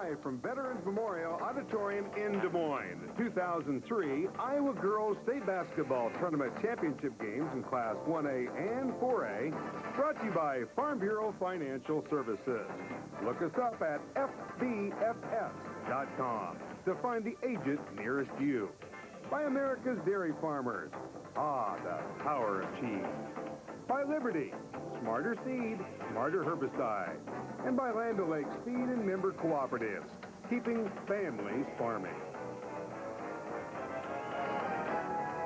live from Veterans Memorial Auditorium in Des Moines. 2003 Iowa Girls State Basketball Tournament Championship games in Class 1A and 4A, brought to you by Farm Bureau Financial Services. Look us up at fbfs.com to find the agent nearest you. By America's Dairy Farmers. Ah, the power of cheese. By Liberty. Smarter seed, smarter herbicide. And by Land O'Lakes Feed and Member Cooperatives, keeping families farming.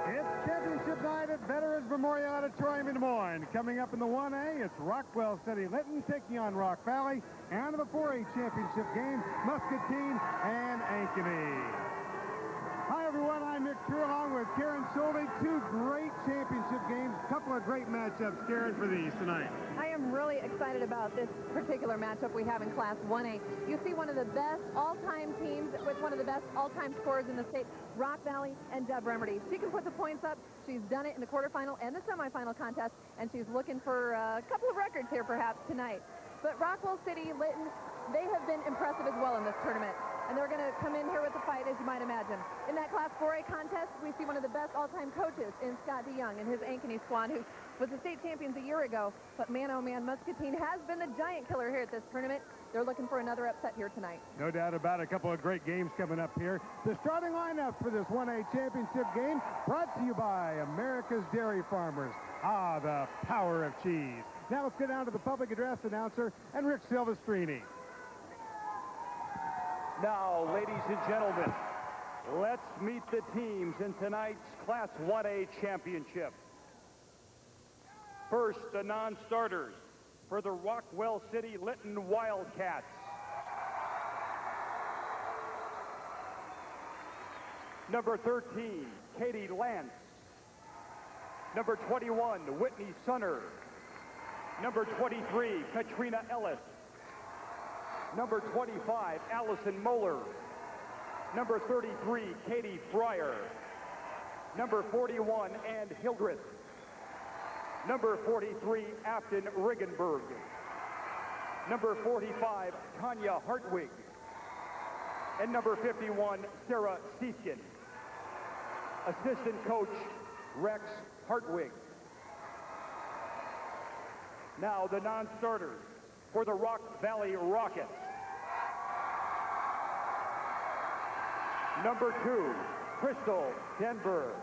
It's championship night at Veterans Memorial Auditorium in Des Moines. Coming up in the 1A, it's Rockwell City-Lytton taking on Rock Valley. And in the 4A championship game, Muscatine and Ankeny. Hi, everyone. I'm Nick True, along with Karen Schulte. Two great championship games. A couple of great matchups, Karen, for these tonight. I am really excited about this particular matchup we have in Class 1A. You see one of the best all-time teams with one of the best all-time scorers in the state, Rock Valley and Deb Remerdy. She can put the points up. She's done it in the quarterfinal and the semifinal contest, and she's looking for a couple of records here perhaps tonight. But Rockwell City-Lytton, they have been impressive as well in this tournament. And they're going to come in here with a fight, as you might imagine. In that Class 4A contest, we see one of the best all-time coaches in Scott DeYoung and his Ankeny squad, who was the state champions a year ago. But man, oh man, Muscatine has been the giant killer here at this tournament. They're looking for another upset here tonight. No doubt about it. A couple of great games coming up here. The starting lineup for this 1A championship game brought to you by America's Dairy Farmers. Ah, the power of cheese. Now let's get down to the public address announcer and Rick Silvestrini. Now, ladies and gentlemen, let's meet the teams in tonight's Class 1A championship. First, the non-starters for the Rockwell City-Lytton Wildcats. Number 13, Katie Lance. Number 21, Whitney Sunner. Number 23, Katrina Ellis. Number 25, Allison Moeller. Number 33, Katie Fryer. Number 41, Ann Hildreth. Number 43, Afton Riggenberg. Number 45, Tanya Hartwig. And number 51, Sarah Seeskin. Assistant coach, Rex Hartwig. Now the non-starters for the Rock Valley Rockets. Number 2, Crystal Denver.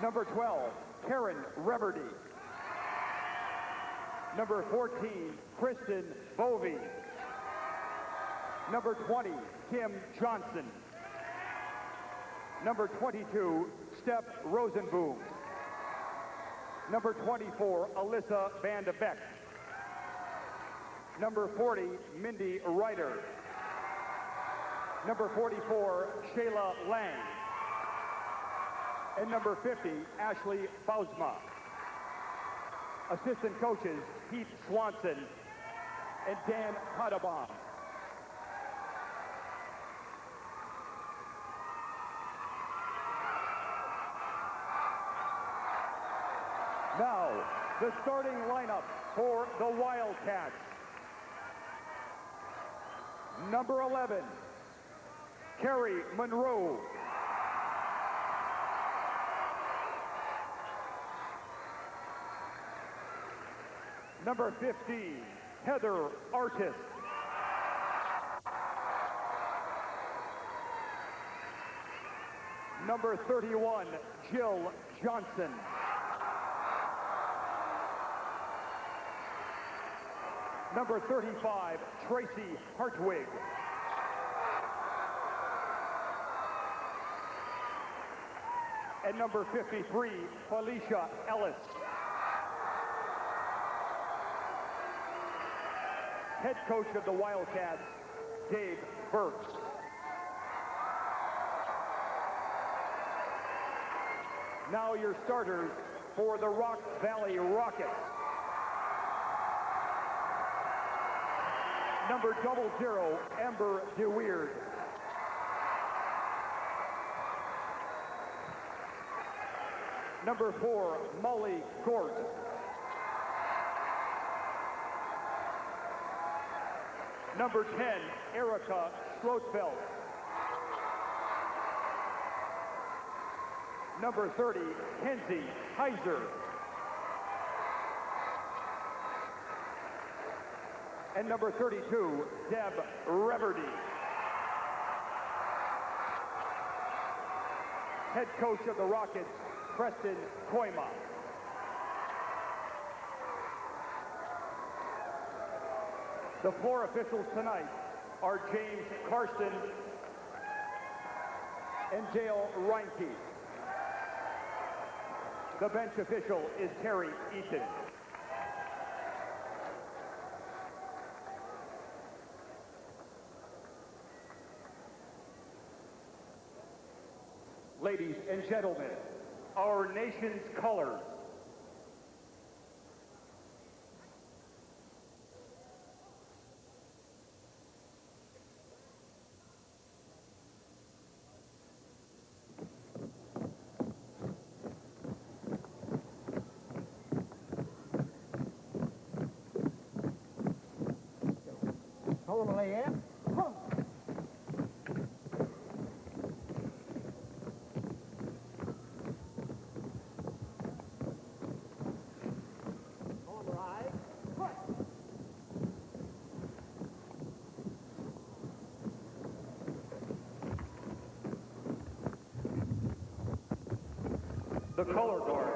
Number 12, Karen Remerdy. Number 14, Kristen Bovey. Number 20, Kim Johnson. Number 22, Steph Rosenboom. Number 24, Alyssa Van de Beek. Number 40, Mindy Ryder. Number 44, Shayla Lang. And number 50, Ashley Bausma. Assistant coaches, Heath Swanson and Dan Potabom. Now, the starting lineup for the Wildcats. Number 11, Carrie Monroe. Number 15, Heather Artist. Number 31, Jill Johnson. Number 35, Tracy Hartwig. And number 53, Felicia Ellis. Head coach of the Wildcats, Dave Burks. Now your starters for the Rock Valley Rockets. Number 00, Amber DeWeerd. Number 4, Molly Gort. Number 10, Erica Schroetfeld. Number 30, Kenzie Heiser. And number 32, Deb Reverdy. Head coach of the Rockets, Preston Koima. The floor officials tonight are James Karsten and Dale Reinke. The bench official is Terry Eaton. Ladies and gentlemen, our nation's colors. Hold on, Leanne. The color guard,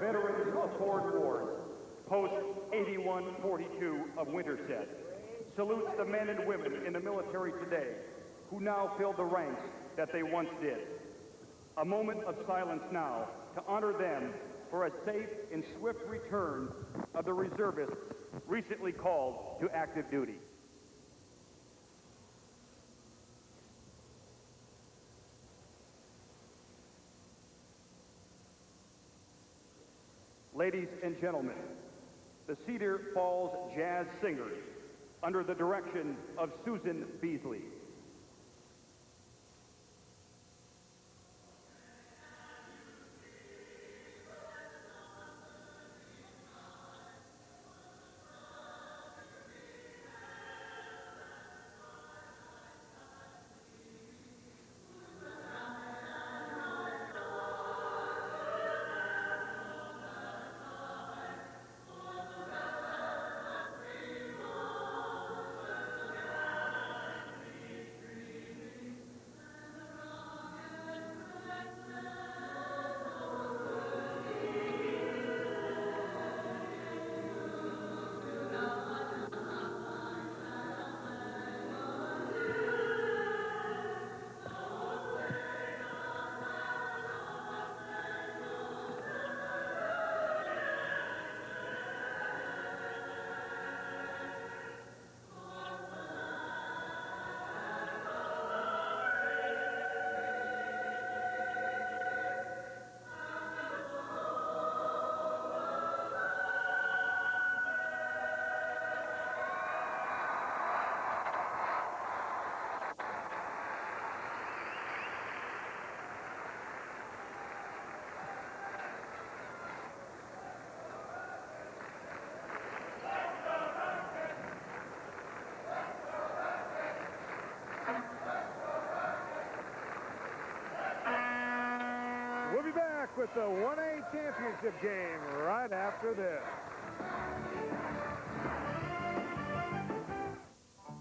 veterans of foreign wars, post 8142 of Winterset, salutes the men and women in the military today who now fill the ranks that they once did. A moment of silence now to honor them for a safe and swift return of the reservists recently called to active duty. Ladies and gentlemen, the Cedar Falls Jazz Singers, under the direction of Susan Beasley. We'll be back with the 1A championship game right after this.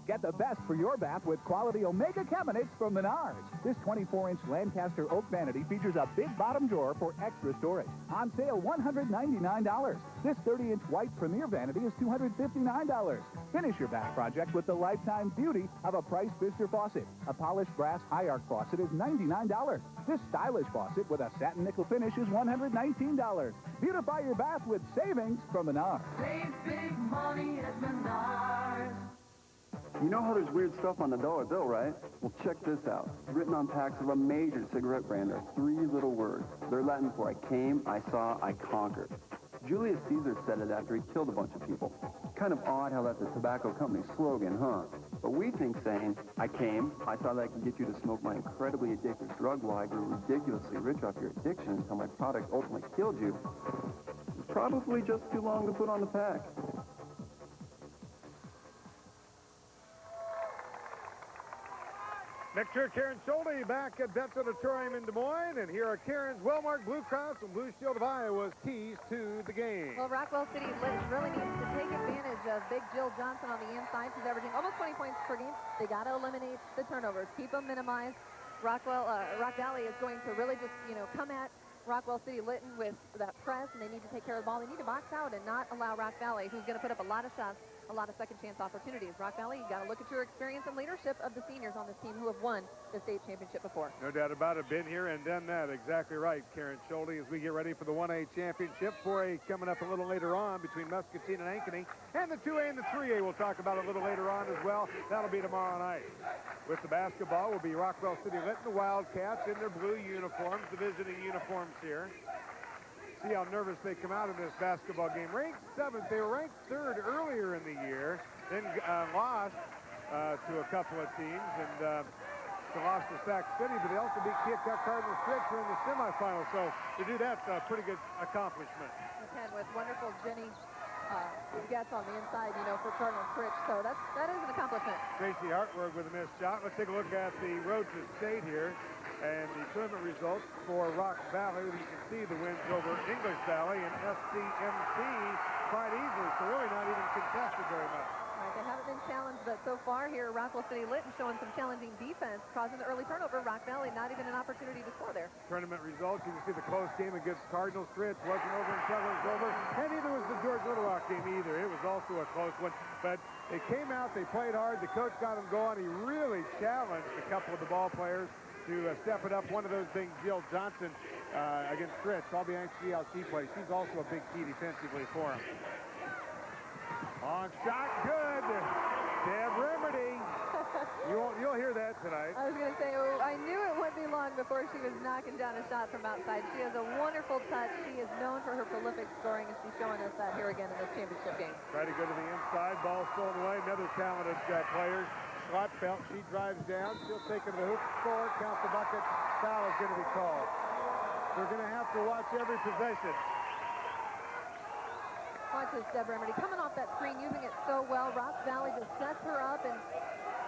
Get the best for your bath with quality Omega cabinets from Menards. This 24-inch Lancaster oak vanity features a big bottom drawer for extra storage. On sale, $199. This 30-inch white Premier vanity is $259. Finish your bath project with the lifetime beauty of a Price Pfister faucet. A polished brass high arc faucet is $99. This stylish faucet with a satin nickel finish is $119. Beautify your bath with savings from Menards. Save big money at Menards. You know how there's weird stuff on the dollar bill, right? Well, check this out. Written on packs of a major cigarette brand are three little words. They're Latin for I came, I saw, I conquered. Julius Caesar said it after he killed a bunch of people. Kind of odd how that's a tobacco company slogan, huh? But we think saying, I came, I saw that I could get you to smoke my incredibly addictive drug while I grew ridiculously rich off your addiction until my product ultimately killed you, is probably just too long to put on the pack. Next year, Karen Schulte back at Betts Auditorium in Des Moines, and here are Karen's well-marked Blue Cross and Blue Shield of Iowa's keys to the game. Well, Rockwell City-Lytton really needs to take advantage of big Jill Johnson on the inside. She's averaging almost 20 points per game. They got to eliminate the turnovers, keep them minimized. Rock Valley is going to really just, come at Rockwell City-Lytton with that press, and they need to take care of the ball. They need to box out and not allow Rock Valley, who's going to put up a lot of shots, a lot of second chance opportunities. Rock Valley, you got to look at your experience and leadership of the seniors on this team who have won the state championship before. No doubt about it. Been here and done that. Exactly right, Karen Schulte, as we get ready for the 1A championship. 4A coming up a little later on between Muscatine and Ankeny. And the 2A and the 3A we'll talk about a little later on as well. That'll be tomorrow night. With the basketball will be Rockwell City-Lytton, the Wildcats in their blue uniforms, the visiting uniforms here. See how nervous they come out in this basketball game. Ranked 7th. They were ranked 3rd earlier in the year, then lost to a couple of teams, and they lost to Sac City, but they also beat Keokuk Cardinal Stritch in the semifinals. So to do that's a pretty good accomplishment. And with wonderful Jenny gets on the inside, for Cardinal Stritch. So that is an accomplishment. Tracy Hartwig with a missed shot. Let's take a look at the road to state here. And the tournament results for Rock Valley. You can see the wins over English Valley and SCMC quite easily, so really not even contested very much. Right, they haven't been challenged, but so far here, Rockwell City-Lytton showing some challenging defense, causing the early turnover. Rock Valley, not even an opportunity to score there. Tournament results, you can see the close game against Cardinal Stritch wasn't over until it was over, and neither was the George Little Rock game either. It was also a close one, but they came out, they played hard, the coach got them going. He really challenged a couple of the ball players to step it up. One of those being Jill Johnson against Stritch. I'll be anxious to see how she plays. She's also a big key defensively for him. Long shot, good. Deb Remedy. You'll hear that tonight. I was going to say, I knew it wouldn't be long before she was knocking down a shot from outside. She has a wonderful touch. She is known for her prolific scoring, and she's showing us that here again in this championship game. Try to go to the inside. Ball stolen away. Another talented player. Slotfelt, she drives down. She'll take it to the hoop, score, count the bucket. Foul is going to be called. We're going to have to watch every possession. Watch this, Deb Remedy coming off that screen, using it so well. Rock Valley just sets her up, and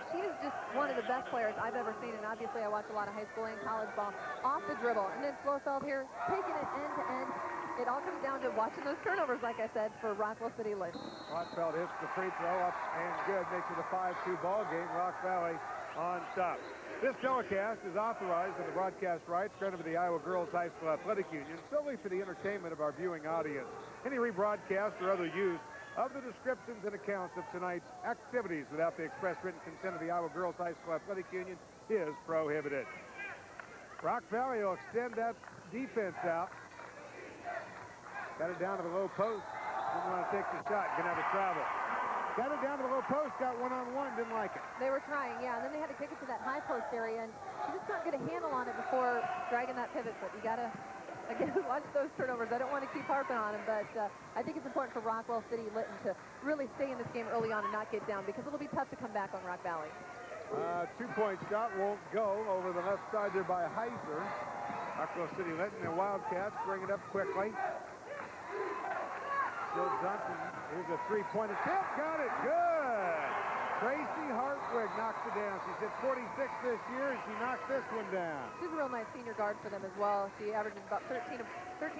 she is just one of the best players I've ever seen. And obviously, I watch a lot of high school and college ball off the dribble. And then Slofeld here, taking it end to end. It all comes down to watching those turnovers, like I said, for Rockwell City-Lytton. Slotfelt hits the free throw up and good, makes it a 5-2 ball game. Rock Valley on top. This telecast is authorized in the broadcast rights granted to the Iowa Girls High School Athletic Union solely for the entertainment of our viewing audience. Any rebroadcast or other use of the descriptions and accounts of tonight's activities without the express written consent of the Iowa Girls High School Athletic Union is prohibited. Rock Valley will extend that defense out. Got it down to the low post. Didn't want to take the shot. Gonna have a travel. Got it down to the low post. Got one-on-one. Didn't like it. They were trying, yeah. And then they had to kick it to that high post area, and she just couldn't get a handle on it before dragging that pivot foot. You got to, again, watch those turnovers. I don't want to keep harping on them, but I think it's important for Rockwell City-Lytton to really stay in this game early on and not get down, because it'll be tough to come back on Rock Valley. Two-point shot won't go over the left side there by Heiser. Rockwell City-Lytton and Wildcats bring it up quickly. Jill Johnson, here's a three-point attempt. Got it. Good. Tracy Hartwig knocks it down. She's hit 46 this year, and she knocked this one down. She's a real nice senior guard for them as well. She averages about 13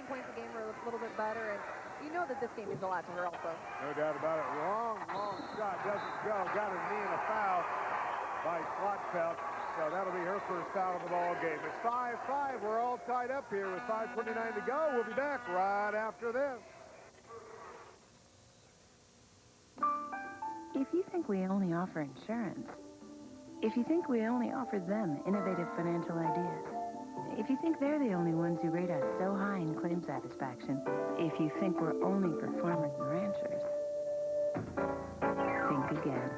points a game, or a little bit better, and you know that this game means a lot to her also. No doubt about it. Long shot. Doesn't go. Got her knee in a foul by Slotfelt. So that'll be her first foul of the ball game. It's 5-5. We're all tied up here with 5:29 to go. We'll be back right after this. If you think we only offer insurance, if you think we only offer them innovative financial ideas, if you think they're the only ones who rate us so high in claim satisfaction, if you think we're only for farmers and ranchers, think again.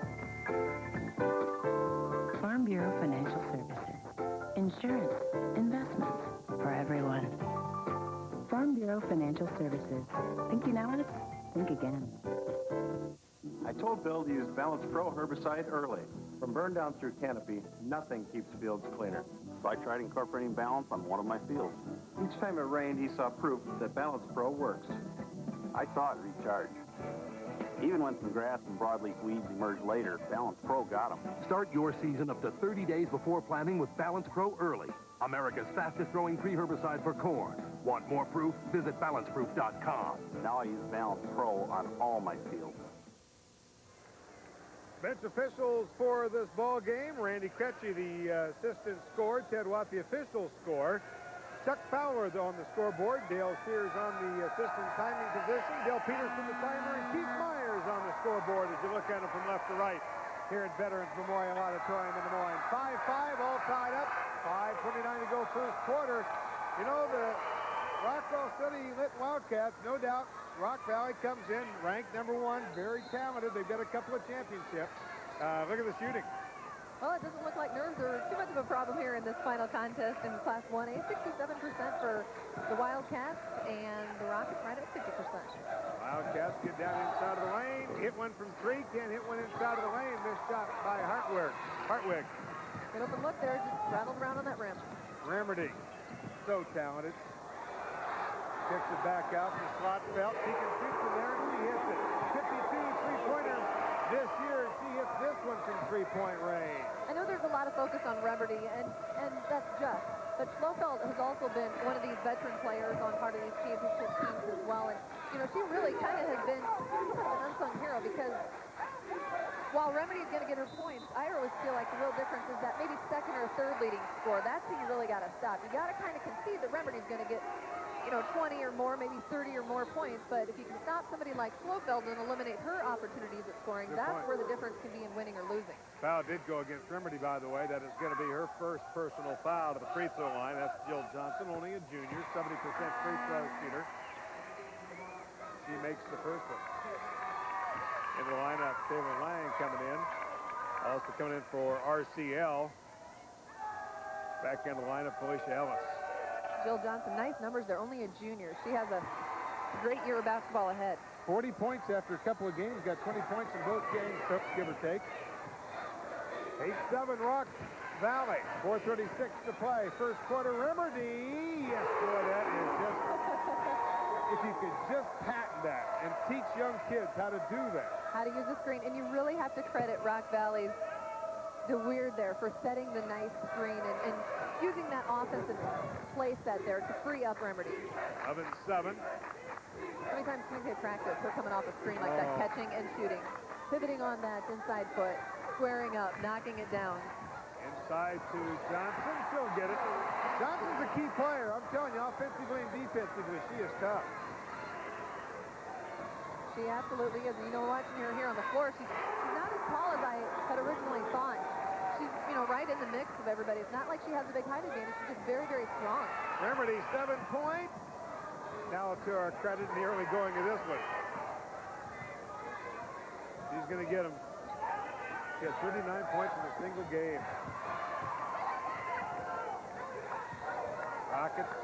Farm Bureau Financial Services. Insurance, investments, for everyone. Farm Bureau Financial Services. Think you know it? Think again. I told Bill to use Balance Pro herbicide early. From burn down through canopy, nothing keeps fields cleaner. So I tried incorporating Balance on one of my fields. Each time it rained, he saw proof that Balance Pro works. I saw it recharge. Even when some grass and broadleaf weeds emerged later, Balance Pro got them. Start your season up to 30 days before planting with Balance Pro early. America's fastest-growing tree herbicide for corn. Want more proof? Visit balanceproof.com. Now I use Balance Pro on all my fields. Bench officials for this ball game. Randy Kretschy, the assistant scorer. Ted Watt, the official score. Chuck Fowler on the scoreboard. Dale Sears on the assistant timing position. Dale Peterson, the timer, and Keith Myers on the scoreboard as you look at them from left to right here at Veterans Memorial Auditorium in Des Moines. 5-5, all tied up. 5:29 to go first quarter. You know, the Rockwell City-Lytton Wildcats, no doubt, Rock Valley comes in ranked number 1, very talented. They've got a couple of championships. Look at the shooting. Well, it doesn't look like nerves are too much of a problem here in this final contest in Class 1A. 67% for the Wildcats, and the Rockets right at 50%. Wildcats get down inside of the lane. Hit one from 3, can't hit one inside of the lane. Missed shot by Hartwig. Good open look there, just rattled around on that rim. Remerdy, so talented. Kicks it back out to Slotfeld. He can shoot from there, and she hits it. 52 three-pointer this year. She hits this one from three-point range. I know there's a lot of focus on Remerdy, and that's just. But Slotfeld has also been one of these veteran players on part of these championship teams as well. And, you know, she really kind of has been somewhat of an unsung hero because while Remedy's going to get her points, I always feel like the real difference is that maybe second or third leading score. That's who you really got to stop. You got to kind of concede that Remedy's going to get, you know, 20 or more, maybe 30 or more points. But if you can stop somebody like Slotfeld and eliminate her opportunities at scoring, that's where the difference can be in winning or losing. Foul did go against Remerdy, by the way. That is going to be her first personal foul to the free throw line. That's Jill Johnson, only a junior, 70% free throw shooter. She makes the first one. Into the lineup, Taylor Lang coming in. Also coming in for RCL. Back in the lineup, Felicia Ellis. Jill Johnson, nice numbers. They're only a junior. She has a great year of basketball ahead. 40 points after a couple of games. Got 20 points in both games, give or take. 8-7 Rock Valley. 4:36 to play. First quarter, Remerdy. Yes, boy, that is just... If you could just patent that and teach young kids how to do that. How to use the screen. And you really have to credit Rock Valley's DeWeird there for setting the nice screen and using that offensive play set there to free up Remerdy. 11-7. How many times can we practice her coming off a screen like that, catching and shooting, pivoting on that inside foot, squaring up, knocking it down. Inside to Johnson. She'll get it. Johnson's a key player. I'm telling you, offensively and defensively, she is tough. She absolutely is. And you know, watching her here on the floor, she's not as tall as I had originally thought. She's, you know, right in the mix of everybody. It's not like she has a big height advantage. She's just very, very strong. Remerdy, 7 points. Now to our credit in the early going of this one. She's going to get them. She has 39 points in a single game. Rockets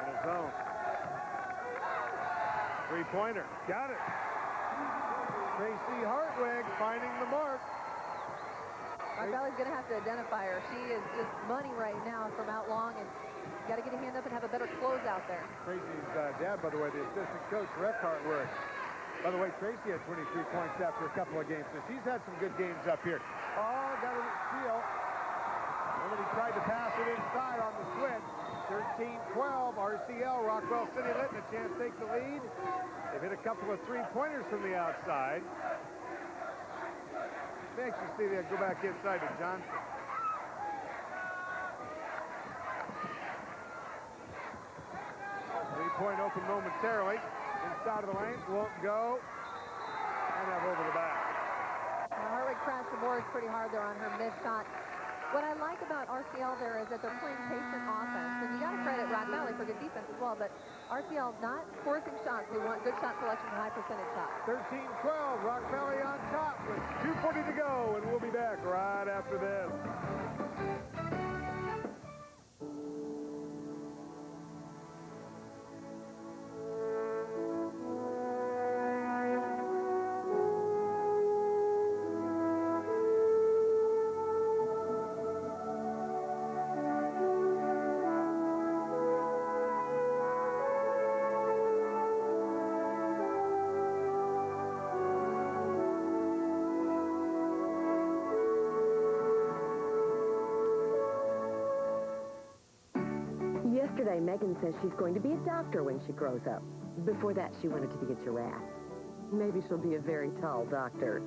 in a zone. Three-pointer. Got it. Tracy Hartwig finding the mark. Rock Valley's going to have to identify her. She is just money right now from out long, and you got to get a hand up and have a better close out there. Tracy's dad, by the way, the assistant coach, Rex Hartwig. By the way, Tracy had 23 points after a couple of games, so she's had some good games up here. Oh, got a steal. Somebody tried to pass it inside on the switch. 13-12, RCL, Rockwell City-Lytton, a chance to take the lead. They've hit a couple of three-pointers from the outside. Makes you see that go back inside to Johnson. Three-point open momentarily. Inside of the lane, won't go. And up over the back. Hartwig crashed the boards pretty hard there on her mid shot. What I like about RCL there is that they're playing patient offense. And you got to credit Rock Valley for good defense as well, but RCL not forcing shots. They want good shot selection and high percentage shots. 13-12, Rock Valley on top with 2:40 to go, and we'll be back right after this. Someday, Megan says she's going to be a doctor when she grows up. Before that, she wanted to be a giraffe. Maybe she'll be a very tall doctor.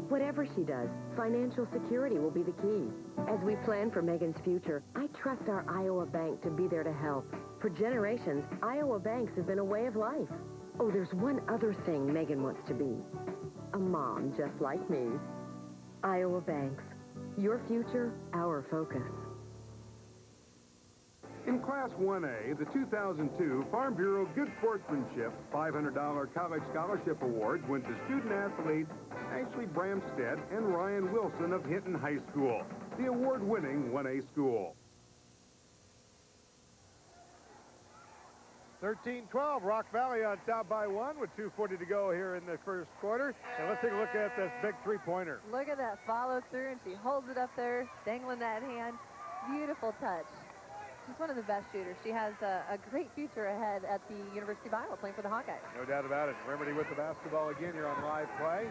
Whatever she does, financial security will be the key. As we plan for Megan's future, I trust our Iowa Bank to be there to help. For generations, Iowa banks have been a way of life. Oh, there's one other thing Megan wants to be. A mom just like me. Iowa Banks. Your future, our focus. In Class 1A, the 2002 Farm Bureau Good Sportsmanship $500 College Scholarship Awards went to student athletes Ashley Bramstead and Ryan Wilson of Hinton High School, the award-winning 1A school. 13-12, Rock Valley on top by 1 with 2:40 to go here in the first quarter. And let's take a look at this big three-pointer. Look at that follow through, and she holds it up there, dangling that hand. Beautiful touch. She's one of the best shooters. She has a great future ahead at the University of Iowa playing for the Hawkeyes. No doubt about it. Remedy with the basketball again here on live play.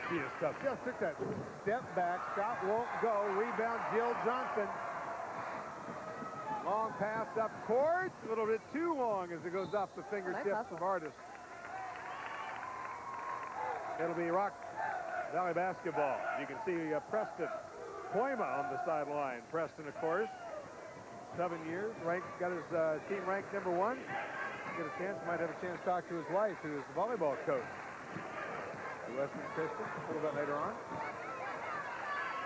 She is tough. Just took that step back. Shot won't go. Rebound, Jill Johnson. Long pass up court. A little bit too long as it goes off the fingertips of Artis. It'll be Rock Valley basketball. You can see Preston Poima on the sideline. Preston, of course, 7 years, got his team ranked #1. Get a chance, might have a chance to talk to his wife, who is the volleyball coach. Western Christian, a little bit later on.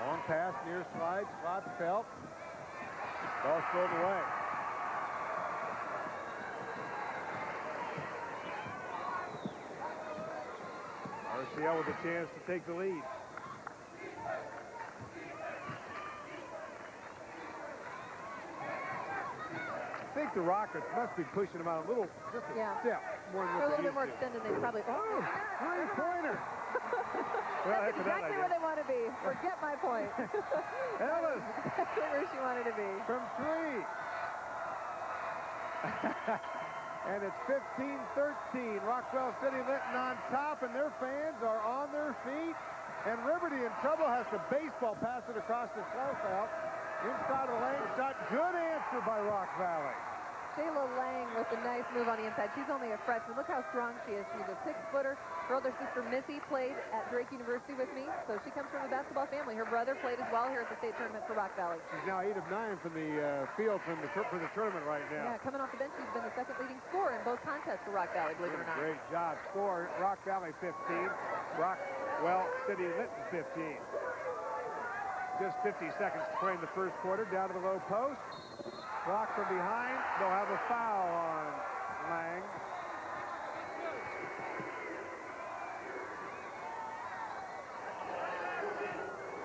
Long pass, near slide, slot felt. Ball thrown away. RCL with a chance to take the lead. I think the Rockets must be pushing them out a little, just a step more than what They're a little bit more extended than they probably. Oh, three-pointer. Well, that's exactly where they want to be. Forget my point. Ellis. Exactly where she wanted to be. From 3. And it's 15-13. Rockwell City-Lytton on top, and their fans are on their feet. And Liberty in trouble, has to baseball pass it across the south out. Inside of the lane shot. Good answer by Rock Valley. Shayla Lang with a nice move on the inside. She's only a freshman. Look how strong she is. She's a 6-footer. Her older sister Missy played at Drake University with me, so she comes from a basketball family. Her brother played as well here at the state tournament for Rock Valley. She's now 8 of 9 from the field for the tournament right now. Yeah, coming off the bench, she's been the second leading scorer in both contests for Rock Valley, believe it or not. Great job. Score, Rock Valley 15, Rockwell City-Lytton 15. Just 50 seconds to play in the first quarter. Down to the low post. Rock from behind. They'll have a foul on Lang.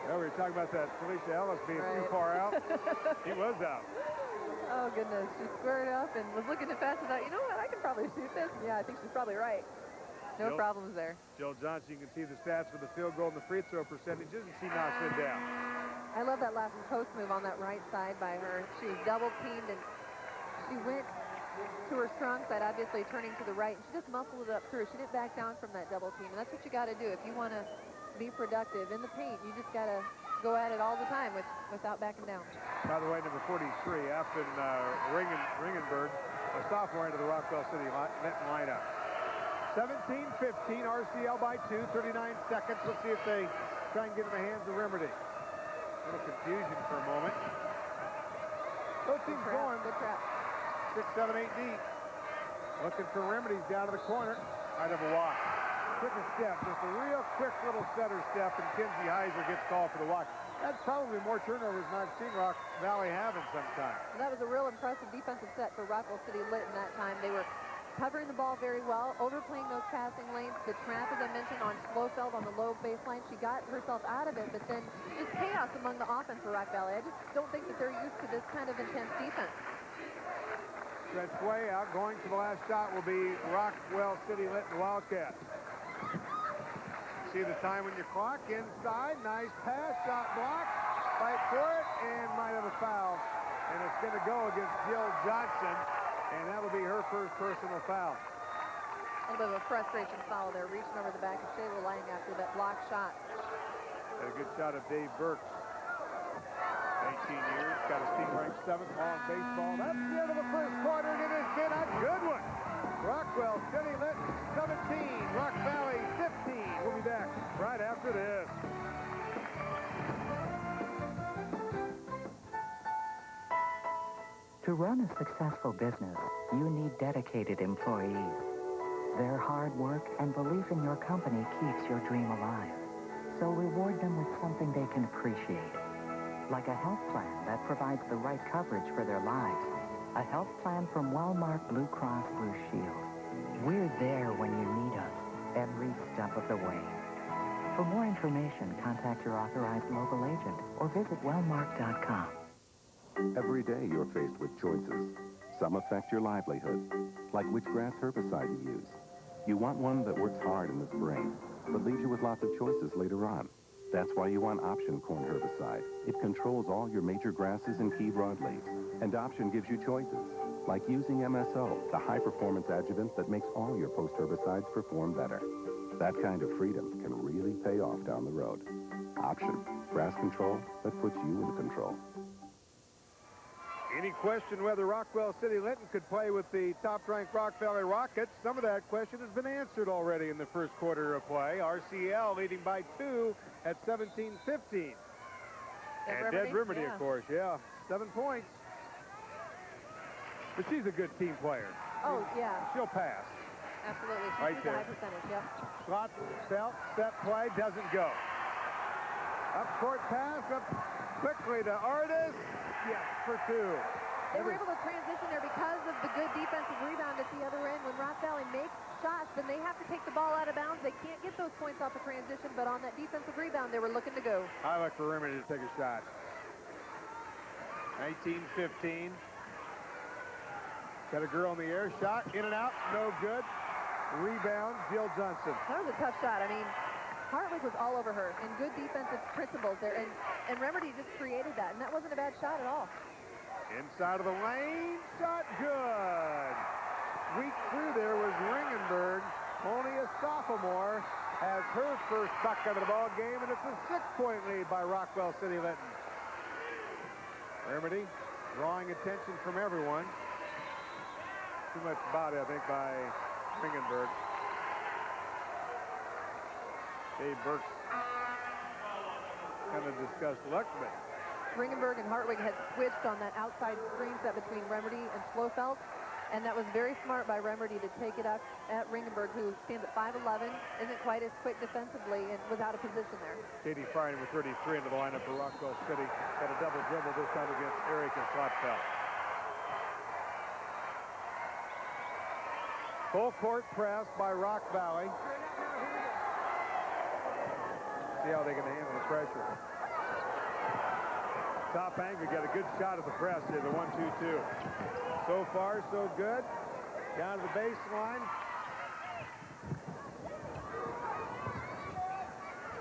Well, we were talking about that Felicia Ellis being too far out. He was out. Oh, goodness. She squared up and was looking at fast and thought, you know what, I can probably shoot this. Yeah, I think she's probably right. No problems there. Jill Johnson, you can see the stats for the field goal and the free throw percentages, and she knocks it down. I love that last post move on that right side by her. She was double teamed, and she went to her strong side, obviously turning to the right, and she just muscled it up through. She didn't back down from that double team, and that's what you got to do if you want to be productive in the paint. You just got to go at it all the time without backing down. By the way, number 43, Afton Ringenberg, a sophomore into the Rockwell City-Lytton lineup. 17-15, RCL by 2, 39 seconds. Let's see if they try and get in the hands of Remedy. A little confusion for a moment. Both teams going. Good trap. 6, 7, 8 deep. Looking for Remedies down to the corner. Might have a walk. Quick step, just a real quick little setter step, and Kinsey Heiser gets called for the walk. That's probably more turnovers than I've seen Rock Valley have in some time. That was a real impressive defensive set for Rockwell City-Lytton that time. They were covering the ball very well, overplaying those passing lanes. The trap, as I mentioned, on Schlofeld on the low baseline, she got herself out of it, but then just chaos among the offense for Rock Valley. I just don't think that they're used to this kind of intense defense. Stretch way out, going for the last shot will be Rockwell City-Lytton Wildcats. See the time on your clock, inside, nice pass, shot block, fight for it, and might have a foul. And it's going to go against Jill Johnson. And that'll be her first personal foul. A little bit of a frustration foul there, reaching over the back of Shayla Lang after that block shot. And a good shot of Dave Burks. 18 years, got a team ranked 7th all in baseball. That's the end of the first quarter, and it has been a good one. Rockwell City-Lytton 17, Rock Valley 15. We'll be back right after this. To run a successful business, you need dedicated employees. Their hard work and belief in your company keeps your dream alive. So reward them with something they can appreciate. Like a health plan that provides the right coverage for their lives. A health plan from Wellmark Blue Cross Blue Shield. We're there when you need us, every step of the way. For more information, contact your authorized local agent or visit wellmark.com. Every day you're faced with choices. Some affect your livelihood, like which grass herbicide to use. You want one that works hard in the spring, but leaves you with lots of choices later on. That's why you want Option Corn Herbicide. It controls all your major grasses and key broadleaves. And Option gives you choices, like using MSO, the high-performance adjuvant that makes all your post-herbicides perform better. That kind of freedom can really pay off down the road. Option, grass control that puts you in control. Any question whether Rockwell City-Lytton could play with the top-ranked Rock Valley Rockets? Some of that question has been answered already in the first quarter of play. RCL leading by 2 at 17-15. And Dead Remedy, of course, 7 points. But she's a good team player. Oh, yeah. She'll pass. Absolutely. She's Right a there. high percentage, yep. Slot, set play, doesn't go. Up court pass, up quickly to Artis. Yes, for 2. They were able to transition there because of the good defensive rebound at the other end. When Rock Valley makes shots, then they have to take the ball out of bounds. They can't get those points off the transition, but on that defensive rebound, they were looking to go. I look for Remedy to take a shot. 19-15. Got a girl in the air. Shot, in and out, no good. Rebound, Jill Johnson. That was a tough shot. I mean, Hartwig was all over her, and good defensive principles there, and Remedy just created that, and that wasn't a bad shot at all. Inside of the lane, shot good. Weak through there was Ringenberg, only a sophomore, has her first buck out of the ball game, and it's a 6-point lead by Rockwell City-Lytton. Remedy drawing attention from everyone. Too much body, I think, by Ringenberg. Dave Burks kind of discussed luck, but Ringenberg and Hartwig had switched on that outside screen set between Remedy and Slofeld, and that was very smart by Remedy to take it up at Ringenberg, who stands at 5'11", isn't quite as quick defensively, and was out of position there. Katie Fryen with 33 into the lineup for Rockwell City. Got a double dribble this time against Eric and Slotfeld. Full court press by Rock Valley. See how they can handle the pressure. Top angle, got a good shot at the press here, the 1-2-2. So far, so good. Down to the baseline.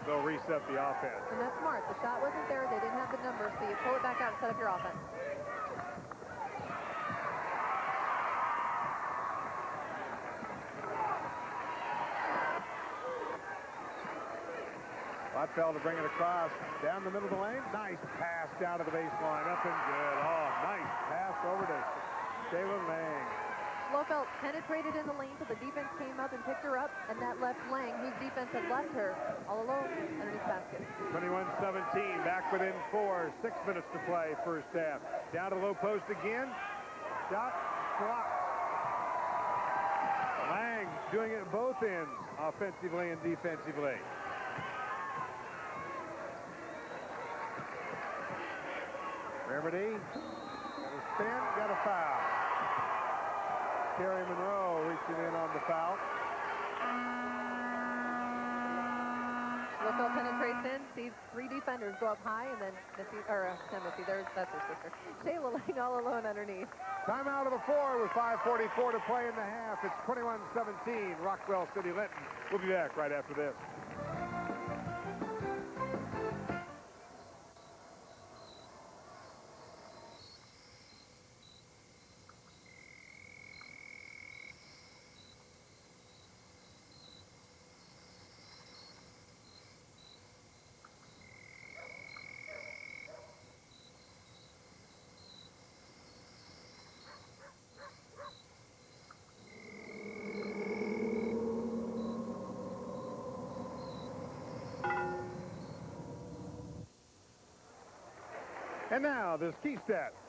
They'll reset the offense. And that's smart. The shot wasn't there. They didn't have the number, so you pull it back out and set up your offense. Slotfeld to bring it across. Down the middle of the lane. Nice pass down to the baseline. Up and good. Oh, nice pass over to Shayla Lang. Slofeld penetrated in the lane, so the defense came up and picked her up, and that left Lang, whose defense had left her all alone underneath the basket. 21-17, back within 4. 6 minutes to play, first half. Down to the low post again. Shot, blocked. Lang doing it at both ends, offensively and defensively. Remedy, got a spin, got a foul. Terry Monroe reaching in on the foul. Slofeld penetrates in, sees 3 defenders go up high, and then Missy, that's her sister. Shayla Lang all alone underneath. Timeout of the 4 with 5:44 to play in the half. It's 21-17, Rockwell City-Lytton. We'll be back right after this. And now, the ski stats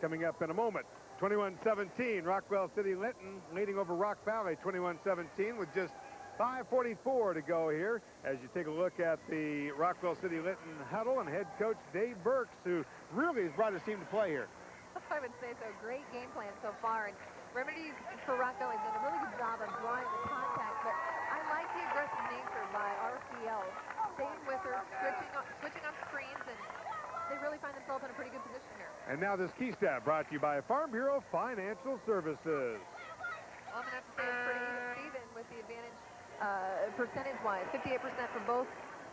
coming up in a moment. 21-17, Rockwell City-Lytton leading over Rock Valley 21-17 with just 5:44 to go here as you take a look at the Rockwell City-Lytton huddle and head coach Dave Burks, who really has brought his team to play here. I would say so. Great game plan so far. And Remedies for Rock Valley has done a really good job of drawing the contact, but I like the aggressive nature by RCL, staying with her, switching on screens, and they really find themselves in a pretty good position here. And now this key stat brought to you by Farm Bureau Financial Services. Well, I'm going to have to say it's pretty even with the advantage percentage-wise. 58% for both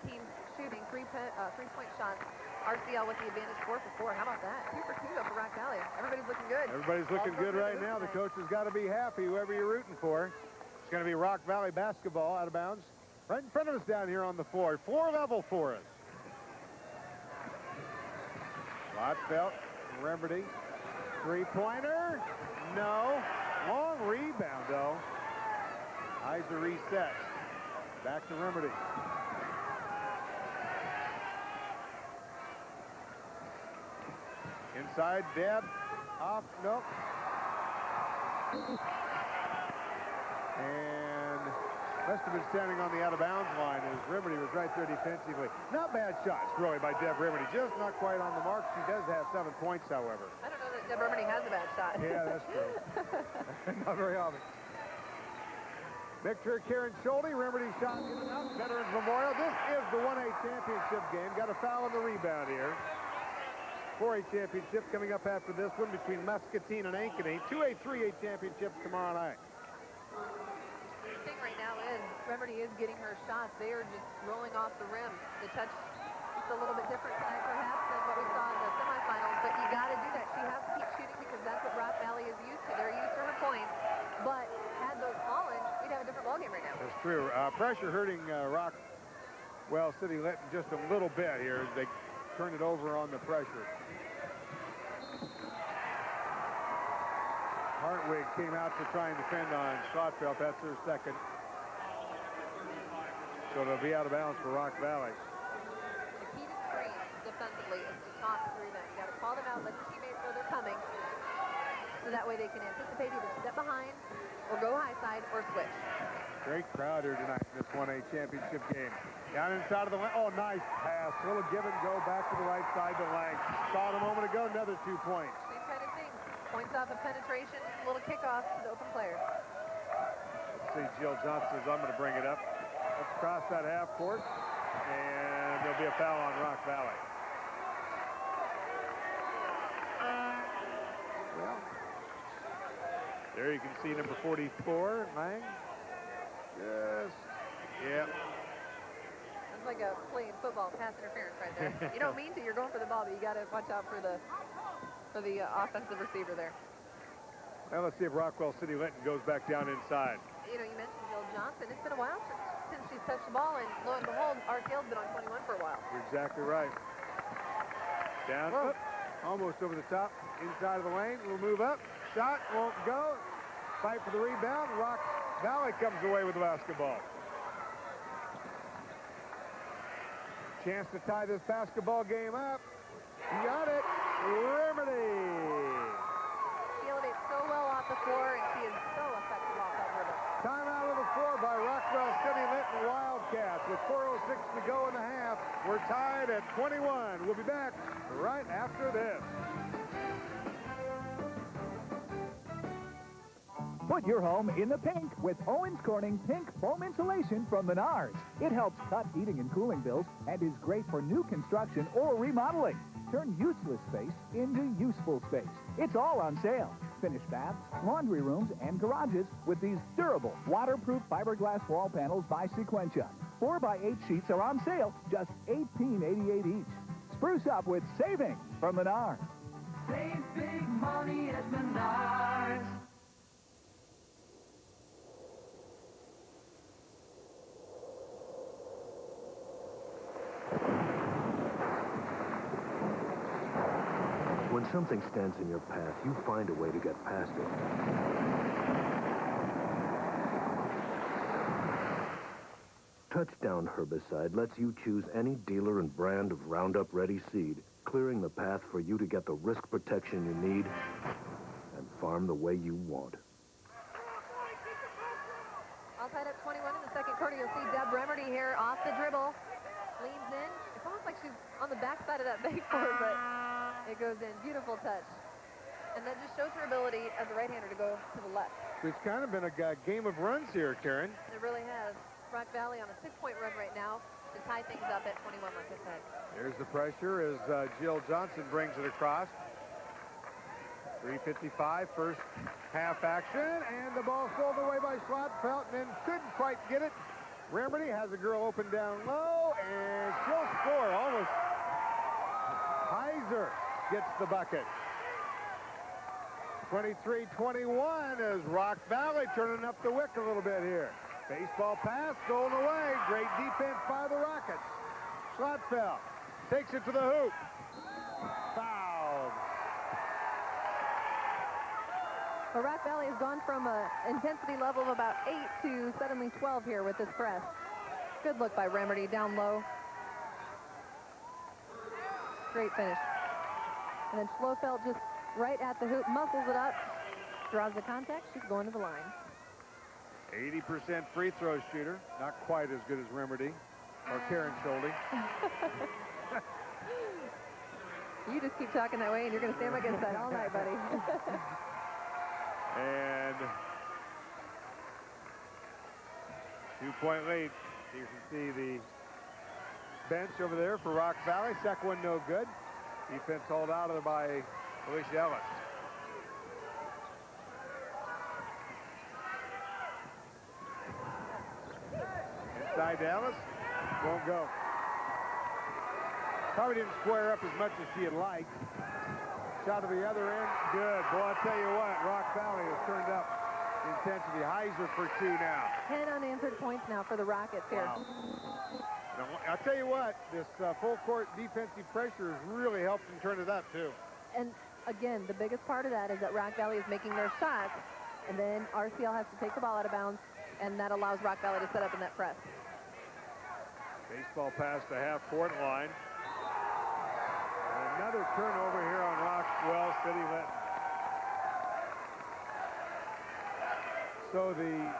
teams shooting three-point shots. RCL with the advantage 4 for 4. How about that? 2 for 2 though for Rock Valley. Everybody's looking good. Everybody's looking good right now. The coach has got to be happy, whoever you're rooting for. It's going to be Rock Valley basketball out of bounds. Right in front of us down here on the floor. Floor level for us. Lotsfeld, Remedy. Three-pointer. No. Long rebound, though. Heiser resets. Back to Remedy. Inside, Deb. Off, nope. And must have been standing on the out-of-bounds line as Remedy was right there defensively. Not bad shots, really, by Deb Remedy. Just not quite on the mark. She does have 7 points, however. I don't know that Deb Remedy has a bad shot. Yeah, that's true. Not very often. Victor Karen Schulte, Remedy shot in and out. Veterans Memorial. This is the 1A championship game. Got a foul on the rebound here. 4A championship coming up after this one between Muscatine and Ankeny. 2A, 3A championships tomorrow night. The thing right now is Remedy is getting her shots. They are just rolling off the rim. The touch is a little bit different tonight perhaps than what we saw in the semifinals, but you got to do that. She has to keep shooting because that's what Rock Valley is used to. They're used to her points, but had those fallen, we'd have a different ballgame right now. That's true. Pressure hurting Rockwell City-Lytton just a little bit here as they turn it over on the pressure. Hartwig came out to try and defend on Slotfeld. That's her second. So they'll be out of bounds for Rock Valley. The key to screen defensively is to talk through them. You got to call them out, let the teammates know they're coming, so that way they can anticipate either step behind or go high side or switch. Great crowd here tonight in this 1A championship game. Down inside of the lane. Oh, nice pass. A little give and go back to the right side to Lang. Saw it a moment ago. Another 2 points. Same kind of thing. Points off of penetration, a little kickoff to the open player. Let's see, Jill Johnson says, I'm going to bring it up. Let's cross that half court, and there'll be a foul on Rock Valley. Well, there you can see number 44, Lang. Yes. Yep. It's like a playing football, pass interference right there. You don't mean to, you're going for the ball, but you got to watch out for the offensive receiver there. Now let's see if Rockwell City-Lytton goes back down inside. You know, you mentioned Jill Johnson. It's been a while since she's touched the ball, and lo and behold, RTL's been on 21 for a while. You're exactly right. Down, up, almost over the top, inside of the lane. We'll move up. Shot won't go. Fight for the rebound. Rock Valley comes away with the basketball. Chance to tie this basketball game up. Got it. Remedy. She elevates so well off the floor, and she is so effective off that dribble. Timeout of the floor by Rockwell City-Lytton Wildcats with 4:06 to go in the half. We're tied at 21. We'll be back right after this. Put your home in the pink with Owens Corning Pink Foam Insulation from Menards. It helps cut heating and cooling bills and is great for new construction or remodeling. Turn useless space into useful space. It's all on sale. Finished baths, laundry rooms, and garages with these durable, waterproof fiberglass wall panels by Sequentia. 4x8 sheets are on sale, just $18.88 each. Spruce up with savings from Menards. Save big money at Menards. When something stands in your path, you find a way to get past it. Touchdown Herbicide lets you choose any dealer and brand of Roundup Ready seed, clearing the path for you to get the risk protection you need and farm the way you want. All tied up 21 in the second quarter. You'll see Deb Remerdy here off the dribble. Leans in. It's almost like she's on the backside of that backboard, but it goes in. Beautiful touch. And that just shows her ability as a right-hander to go to the left. It's kind of been a game of runs here, Karen. It really has. Rock Valley on a 6-point run right now to tie things up at 21, like I said. There's the pressure as Jill Johnson brings it across. 3:55, first half action, and the ball sold away by Schlotfeld, and then couldn't quite get it. Remerdy has a girl open down low, and she'll score almost. Heiser gets the bucket. 23-21 as Rock Valley turning up the wick a little bit here. Baseball pass, stolen away. Great defense by the Rockets. Schlotfeld takes it to the hoop. Fouled. Well, Rock Valley has gone from an intensity level of about 8 to suddenly 12 here with this press. Good look by Remerdy down low. Great finish. And then Schlotfeld just right at the hoop, muscles it up, draws the contact. She's going to the line. 80% free throw shooter. Not quite as good as Remerdy or Karen Schulte. You just keep talking that way, and you're going to stand against that all night, buddy. And 2-point lead. You can see the bench over there for Rock Valley. Second one no good. Defense hauled out of there by Alicia Ellis. Inside to Ellis. Won't go. Probably didn't square up as much as she had liked. Shot to the other end. Good. Boy, I'll tell you what, Rock Valley has turned up the intensity. Heiser for 2 now. 10 unanswered points now for the Rockets here. Wow. Now, I'll tell you what, this full court defensive pressure has really helped them turn it up, too. And again, the biggest part of that is that Rock Valley is making their shots, and then RCL has to take the ball out of bounds, and that allows Rock Valley to set up in that press. Baseball pass to half-court line. And another turnover here on Rockwell City-Lytton. So the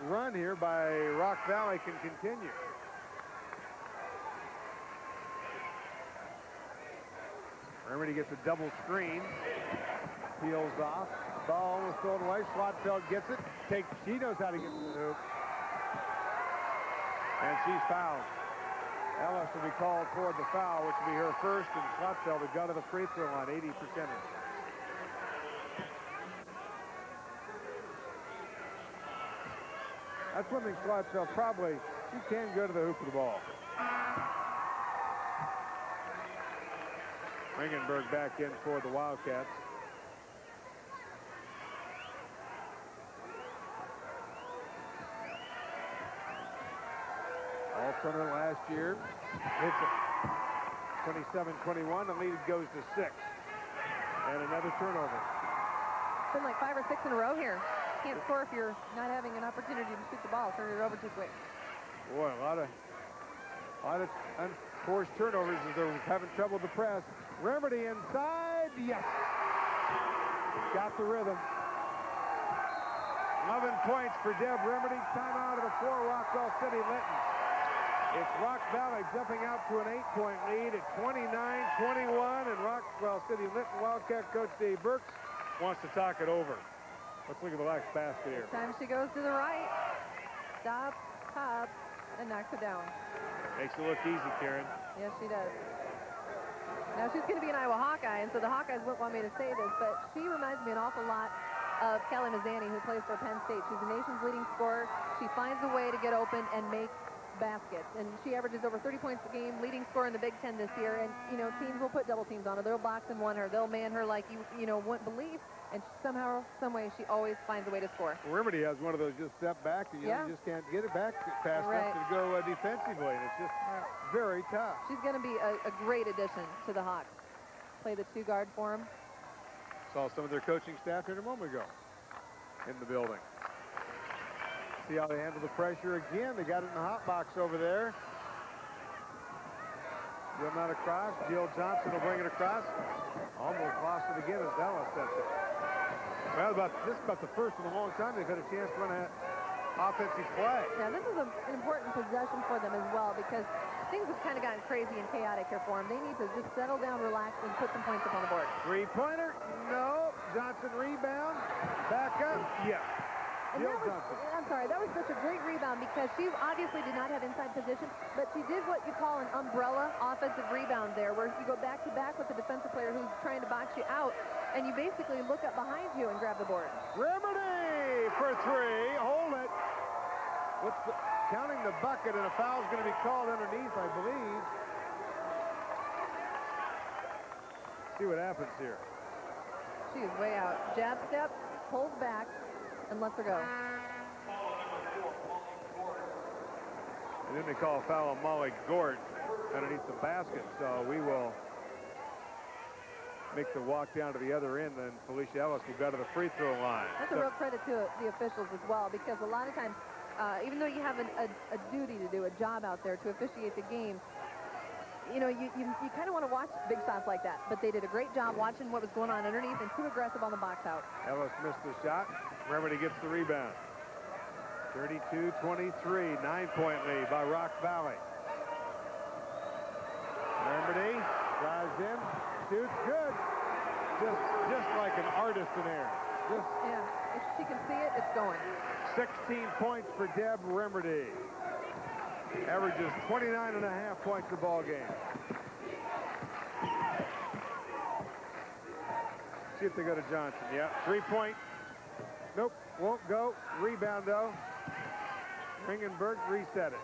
run here by Rock Valley can continue. Remerdy gets a double screen. Peels off. Ball almost thrown away. Schlotfeld gets it. She knows how to get to the hoop. And she's fouled. Ellis will be called toward the foul, which will be her first, and Schlotfeld will go to the free throw line, 80%. That's one thing Schlotfeld probably, she can go to the hoop of the ball. Ringenberg back in for the Wildcats. All-Center last year. Hits it. 27-21. The lead goes to 6. And another turnover. It's been like 5 or 6 in a row here. Can't score if you're not having an opportunity to shoot the ball. Turn it over too quick. Boy, a lot of unforced turnovers as they're having trouble with the press. Remerdy inside. Yes. Got the rhythm. 11 points for Deb Remerdy. Timeout of the 4, Rockwell City-Lytton. It's Rock Valley jumping out to an 8-point lead at 29-21, and Rockwell City-Lytton Wildcat coach Dave Burks wants to talk it over. Let's look at the last basket here. Time she goes to the right, stops, pops, and knocks it down. Makes it look easy, Karen. Yes, she does. Now, she's going to be an Iowa Hawkeye, and so the Hawkeyes wouldn't want me to say this, but she reminds me an awful lot of Kelly Mazzani, who plays for Penn State. She's the nation's leading scorer. She finds a way to get open and make baskets, and she averages over 30 points a game, leading scorer in the Big Ten this year. And you know, teams will put double teams on her. They'll box and one her. They'll man her like you know wouldn't believe. And somehow, some way, she always finds a way to score. Remerdy has one of those just step back, and you just can't get it back fast enough to go defensively. And it's just very tough. She's going to be a great addition to the Hawks. Play the 2 guard for them. Saw some of their coaching staff here a moment ago in the building. See how they handle the pressure again. They got it in the hot box over there. Still not across. Jill Johnson will bring it across. Almost lost it again as Dallas sets it. Well, this is about the first in a long time they've had a chance to run an offensive play. Yeah, this is an important possession for them as well because things have kind of gotten crazy and chaotic here for them. They need to just settle down, relax, and put some points up on the board. Three-pointer? No. Johnson rebound. Back up. Yes. And I'm sorry, that was such a great rebound because she obviously did not have inside position, but she did what you call an umbrella offensive rebound there, where you go back-to-back with the defensive player who's trying to box you out, and you basically look up behind you and grab the board. Remedy for three. Hold it. Counting the bucket, and a foul's going to be called underneath, I believe. See what happens here. She is way out. Jab step, pulls back, and lets her go. And then they call a foul on Molly Gort underneath the basket. So we will make the walk down to the other end, and Felicia Ellis will go to the free throw line. That's a real credit to the officials as well, because a lot of times, even though you have a duty to do, a job out there to officiate the game, you know, you kind of want to watch big shots like that. But they did a great job watching what was going on underneath and too aggressive on the box out. Ellis missed the shot. Remedy gets the rebound. 32-23, 9-point lead by Rock Valley. Remedy drives in, shoots good. Just like an artist in air. Yeah, if she can see it, it's going. 16 points for Deb Remedy. Averages 29.5 points per ball game. See if they go to Johnson. Yeah, 3-point. Nope, won't go. Rebound, though. Ringenberg reset it.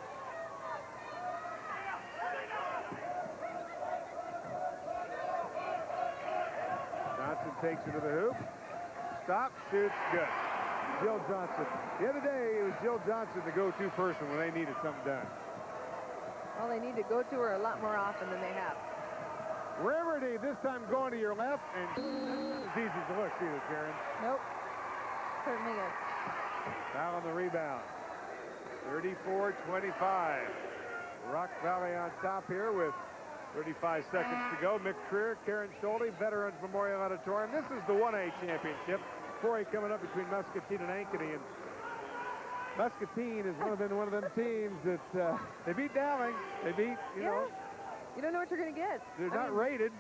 Johnson takes it to the hoop. Stop, shoots, good. Jill Johnson. The other day, it was Jill Johnson, the go-to person when they needed something done. Well, they need to go to her a lot more often than they have. Remedy this time going to your left, and it's easy to look, see this, Karen. Nope. Certainly is. Foul on the rebound. 34-25. Rock Valley on top here with 35 seconds to go. Mick Trier, Karen Schulte, Veterans Memorial Auditorium. This is the 1A championship. 4A coming up between Muscatine and Ankeny. And Muscatine is one of them teams that they beat Dowling. They beat, you know. You don't know what you're going to get. They're not rated.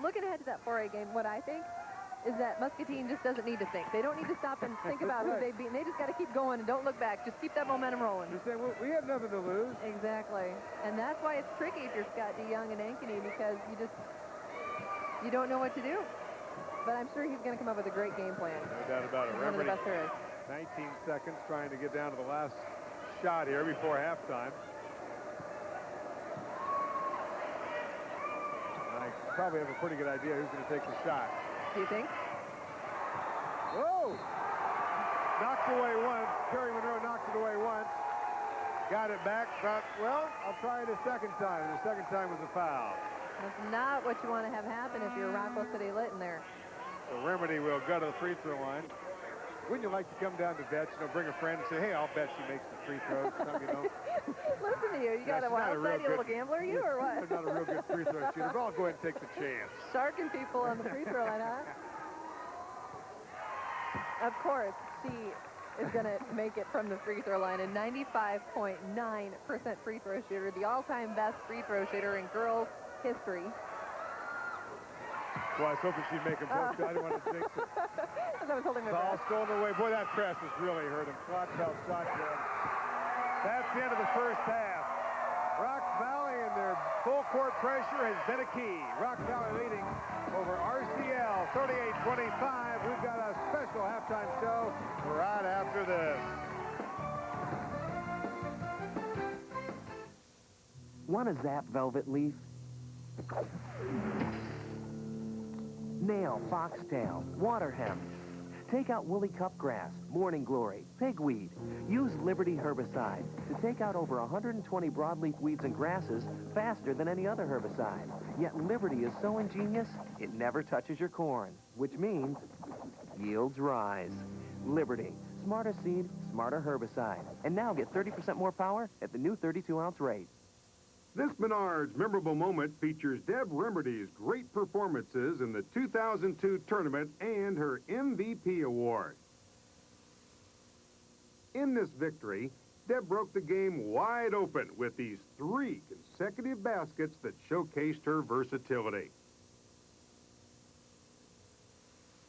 Looking ahead to that 4A game, what I think is that Muscatine just doesn't need to think. They don't need to stop and think about who they beat. And they just got to keep going and don't look back. Just keep that momentum rolling. You're saying, well, we have nothing to lose. Exactly. And that's why it's tricky if you're Scott DeYoung and Ankeny, because you don't know what to do. But I'm sure he's going to come up with a great game plan. No doubt about it. One of the best there is. 19 seconds trying to get down to the last shot here before halftime. I probably have a pretty good idea who's going to take the shot. Do you think? Whoa! Knocked away once. Kerry Monroe knocked it away once. Got it back. Thought, well, I'll try it a second time. And the second time was a foul. That's not what you want to have happen if you're Rockwell City-Lytton there. So Remedy will go to the free throw line. Wouldn't you like to come down to bet, bring a friend and say, hey, I'll bet she makes the free throws or something, Listen to you. You got a wild-sided little gambler, you, or what? I'm not a real good free throw shooter, but I'll go ahead and take the chance. Sharking people on the free throw line, huh? Of course, she is going to make it from the free throw line. A 95.9% free throw shooter, the all-time best free throw shooter in girls' history. Well, I was hoping she'd make a book. I didn't want to jinx it. As I was holding my breath. Ball stolen away. Boy, that press has really hurt him. Clockbelt shot there. That's the end of the first half. Rock Valley and their full court pressure has been a key. Rock Valley leading over RCL 38-25. We've got a special halftime show right after this. Want a Zap Velvet Leaf? Nail, foxtail, water hemp. Take out woolly cupgrass, morning glory, pigweed. Use Liberty herbicide to take out over 120 broadleaf weeds and grasses faster than any other herbicide. Yet Liberty is so ingenious, it never touches your corn, which means yields rise. Liberty, smarter seed, smarter herbicide. And now get 30% more power at the new 32-ounce rate. This Menards memorable moment features Deb Remerdy's great performances in the 2002 tournament and her MVP award. In this victory, Deb broke the game wide open with these 3 consecutive baskets that showcased her versatility.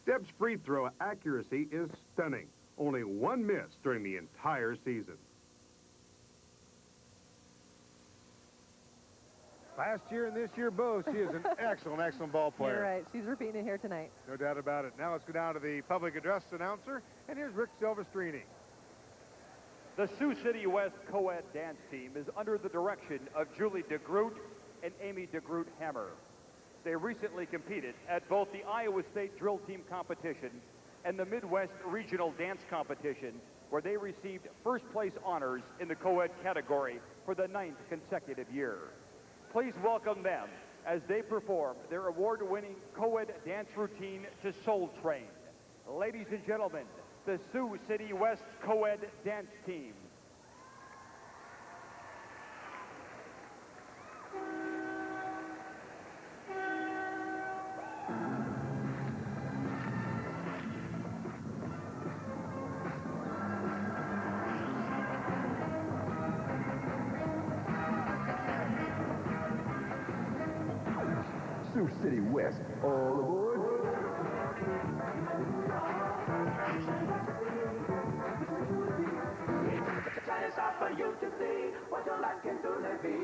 Deb's free throw accuracy is stunning. Only 1 miss during the entire season. Last year and this year both, she is an excellent ball player. You're right. She's repeating it here tonight. No doubt about it. Now let's go down to the public address announcer, and here's Rick Silvestrini. The Sioux City West co-ed dance team is under the direction of Julie DeGroot and Amy DeGroot Hammer. They recently competed at both the Iowa State Drill Team competition and the Midwest Regional Dance competition, where they received first place honors in the co-ed category for the 9th consecutive year. Please welcome them as they perform their award-winning co-ed dance routine to Soul Train. Ladies and gentlemen, the Sioux City West co-ed dance team. Sioux City West, all aboard. It's out for you to see what your life can truly be.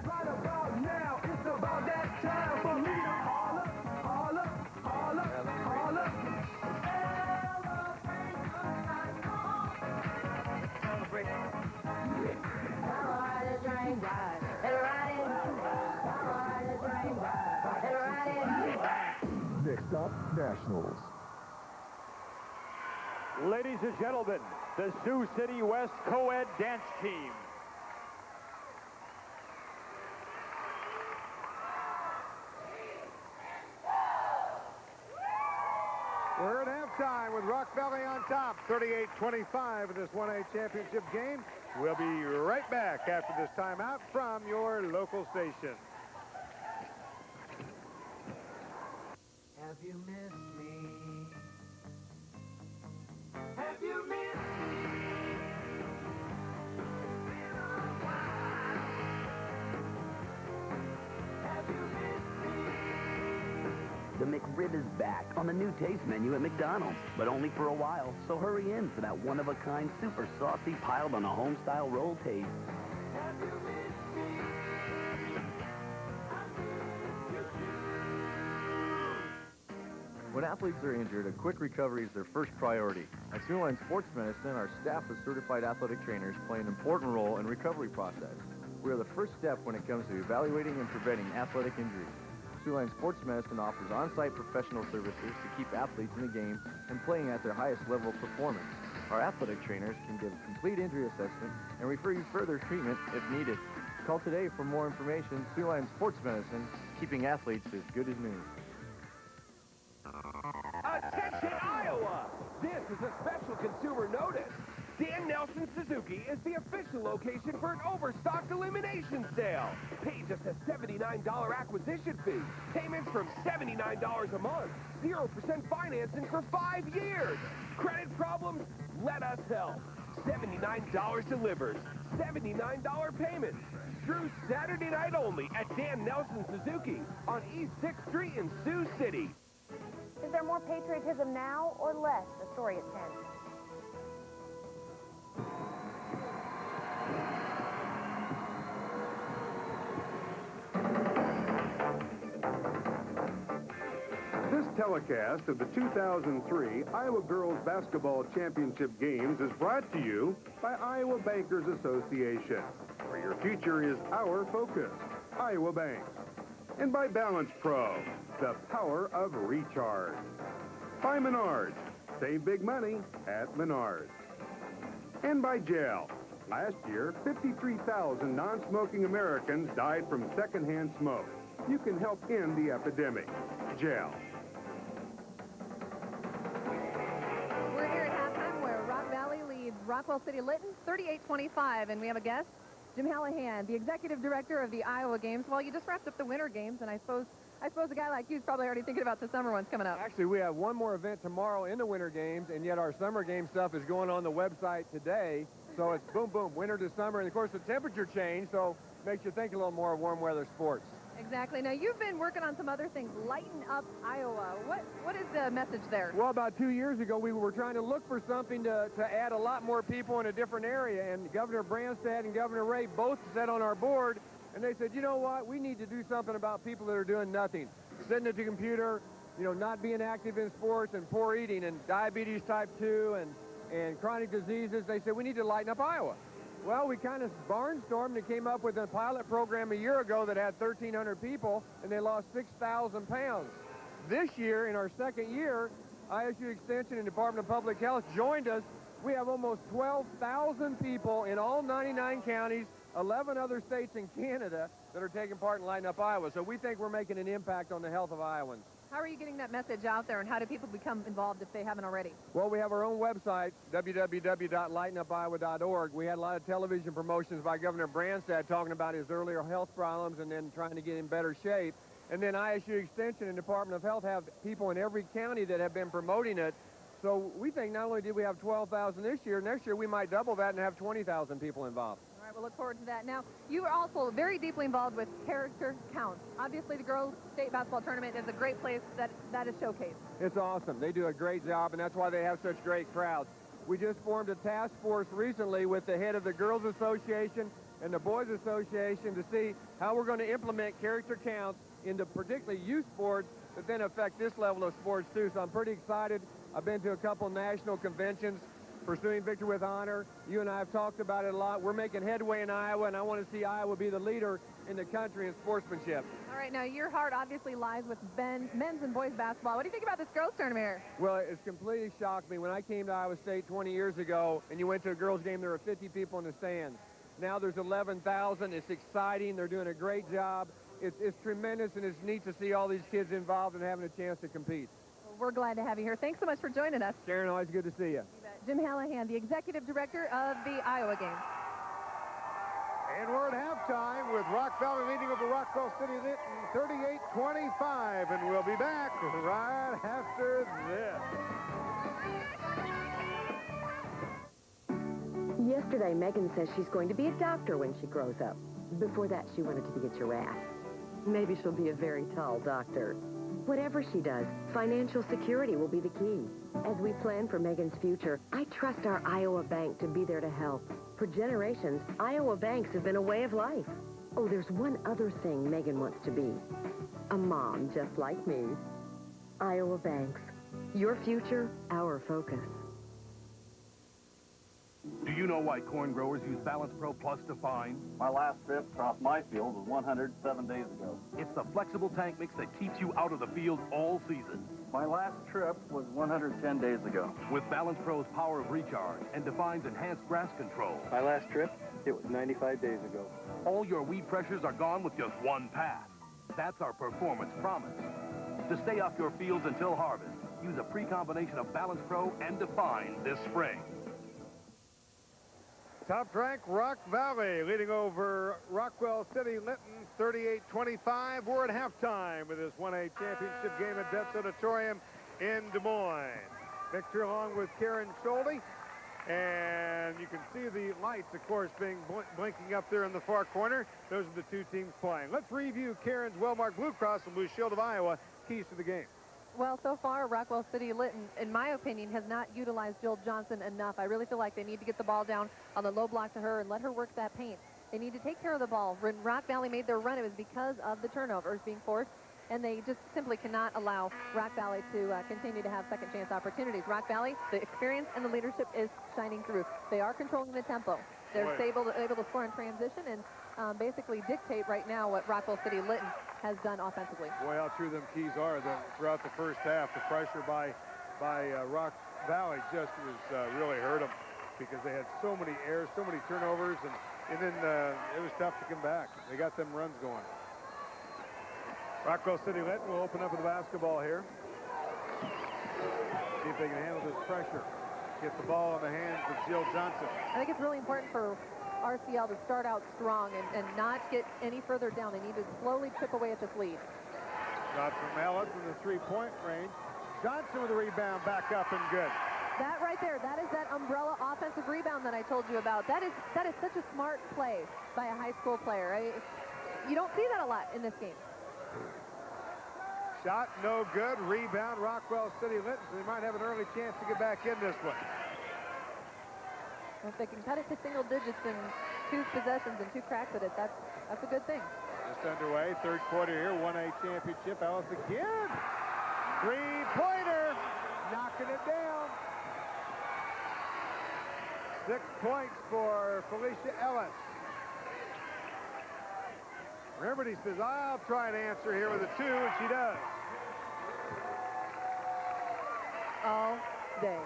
Right about now, it's about that time for me to all up. Next up, Nationals. Ladies and gentlemen, the Sioux City West co-ed dance team. We're at halftime with Rock Valley on top, 38-25 in this 1A championship game. We'll be right back after this timeout from your local station. Have you missed me? Have you missed me? Been a while. Have you missed me? The McRib is back on the new taste menu at McDonald's, but only for a while. So hurry in for that one-of-a-kind, super saucy, piled on a home-style roll taste. Have you missed me? When athletes are injured, a quick recovery is their first priority. At City-Lytton Sports Medicine, our staff of certified athletic trainers play an important role in the recovery process. We are the first step when it comes to evaluating and preventing athletic injuries. City-Lytton Sports Medicine offers on-site professional services to keep athletes in the game and playing at their highest level of performance. Our athletic trainers can give a complete injury assessment and refer you further treatment if needed. Call today for more information. City-Lytton Sports Medicine, keeping athletes as good as new. Attention, Iowa! This is a special consumer notice. Dan Nelson Suzuki is the official location for an overstock elimination sale. Pay just a $79 acquisition fee. Payments from $79 a month. 0% financing for 5 years. Credit problems? Let us help. $79 delivers. $79 payments. Through Saturday night only at Dan Nelson Suzuki on East 6th Street in Sioux City. Is there more patriotism now or less? The story at 10. This telecast of the 2003 Iowa Girls Basketball Championship Games is brought to you by Iowa Bankers Association, where your future is our focus, Iowa Banks. And by Balance Pro, the power of recharge. By Menards, save big money at Menards. And by Gel. Last year, 53,000 non-smoking Americans died from secondhand smoke. You can help end the epidemic. Gel. We're here at halftime where Rock Valley leads Rockwell City-Lytton 38-25, and we have a guest, Jim Hallahan, the executive director of the Iowa Games. Well, you just wrapped up the winter games, and I suppose a guy like you is probably already thinking about the summer ones coming up. Actually, we have one more event tomorrow in the winter games, and yet our summer game stuff is going on the website today. So it's boom, boom, winter to summer, and of course the temperature change, so makes you think a little more of warm weather sports. Exactly. Now, you've been working on some other things. Lighten Up Iowa. What is the message there? Well, about 2 years ago, we were trying to look for something to add a lot more people in a different area, and Governor Branstad and Governor Ray both sat on our board, and they said, you know what, we need to do something about people that are doing nothing. Sitting at the computer, you know, not being active in sports, and poor eating, and diabetes type 2, and chronic diseases. They said, we need to lighten up Iowa. Well, we kind of barnstormed and came up with a pilot program a year ago that had 1,300 people, and they lost 6,000 pounds. This year, in our second year, ISU Extension and Department of Public Health joined us. We have almost 12,000 people in all 99 counties, 11 other states in Canada that are taking part in Lighten Up Iowa. So we think we're making an impact on the health of Iowans. How are you getting that message out there, and how do people become involved if they haven't already? Well, we have our own website, www.lightenupiiowa.org. We had a lot of television promotions by Governor Branstad talking about his earlier health problems and then trying to get in better shape. And then ISU Extension and Department of Health have people in every county that have been promoting it. So we think not only did we have 12,000 this year, next year we might double that and have 20,000 people involved. All right, we'll look forward to that. Now, you are also very deeply involved with Character Counts. Obviously, the girls' state basketball tournament is a great place that is showcased. It's awesome. They do a great job, and that's why they have such great crowds. We just formed a task force recently with the head of the Girls Association and the Boys Association to see how we're going to implement Character Counts into particularly youth sports that then affect this level of sports, too. So I'm pretty excited. I've been to a couple national conventions pursuing Victory with Honor. You and I have talked about it a lot. We're making headway in Iowa, and I want to see Iowa be the leader in the country in sportsmanship. All right, now your heart obviously lies with men's and boys basketball. What do you think about this girls tournament here? Well, it's completely shocked me. When I came to Iowa State 20 years ago and you went to a girls game, there were 50 people in the stands. Now there's 11,000. It's exciting. They're doing a great job. It's tremendous, and it's neat to see all these kids involved and having a chance to compete. Well, we're glad to have you here. Thanks so much for joining us. Karen, always good to see you. Jim Hallahan, the executive director of the Iowa Games. And we're at halftime with Rock Valley leading over Rockwell City-Lytton 38-25, and we'll be back right after this. Yesterday, Megan says she's going to be a doctor when she grows up. Before that, she wanted to be a giraffe. Maybe she'll be a very tall doctor. Whatever she does, financial security will be the key. As we plan for Megan's future, I trust our Iowa Bank to be there to help. For generations, Iowa banks have been a way of life. Oh, there's one other thing Megan wants to be. A mom just like me. Iowa Banks. Your future, our focus. Do you know why corn growers use Balance Pro Plus to fine? My last trip across my field was 107 days ago. It's the flexible tank mix that keeps you out of the field all season. My last trip was 110 days ago. With Balance Pro's power of recharge and Define's enhanced grass control. My last trip, it was 95 days ago. All your weed pressures are gone with just one pass. That's our performance promise. To stay off your fields until harvest, use a pre-combination of Balance Pro and Define this spring. Top-ranked Rock Valley leading over Rockwell City-Lytton 38-25. We're at halftime with this 1A championship game at Betts Auditorium in Des Moines. Victor along with Karen Schulte. And you can see the lights, of course, being blinking up there in the far corner. Those are the two teams playing. Let's review Karen's well-marked Blue Cross and Blue Shield of Iowa keys to the game. Well, so far, Rockwell City-Lytton, in my opinion, has not utilized Jill Johnson enough. I really feel like they need to get the ball down on the low block to her and let her work that paint. They need to take care of the ball. When Rock Valley made their run, it was because of the turnovers being forced, and they just simply cannot allow Rock Valley to continue to have second-chance opportunities. Rock Valley, the experience and the leadership is shining through. They are controlling the tempo. They're able to score in transition and basically dictate right now what Rockwell City-Lytton has done offensively. Boy, how true them keys are throughout the first half. The pressure by Rock Valley just was really hurt them because they had so many errors, so many turnovers, and then it was tough to come back. They got them runs going. Rockwell City-Lytton will open up with the basketball here. See if they can handle this pressure. Get the ball in the hands of Jill Johnson. I think it's really important for RCL to start out strong and not get any further down. They need to slowly chip away at this lead. Shot from Ellis in the three-point range. Johnson with a rebound, back up and good. That right there, that is that umbrella offensive rebound that I told you about. That is such a smart play by a high school player. You don't see that a lot in this game. Shot no good. Rebound Rockwell City-Lytton, so they might have an early chance to get back in this one. If they can cut it to single digits in 2 possessions and 2 cracks at it, that's a good thing. Just underway, third quarter here, 1A championship. Ellis again. Three-pointer, knocking it down. 6 points for Felicia Ellis. Remember, he says, I'll try and answer here with a 2, and she does. All day.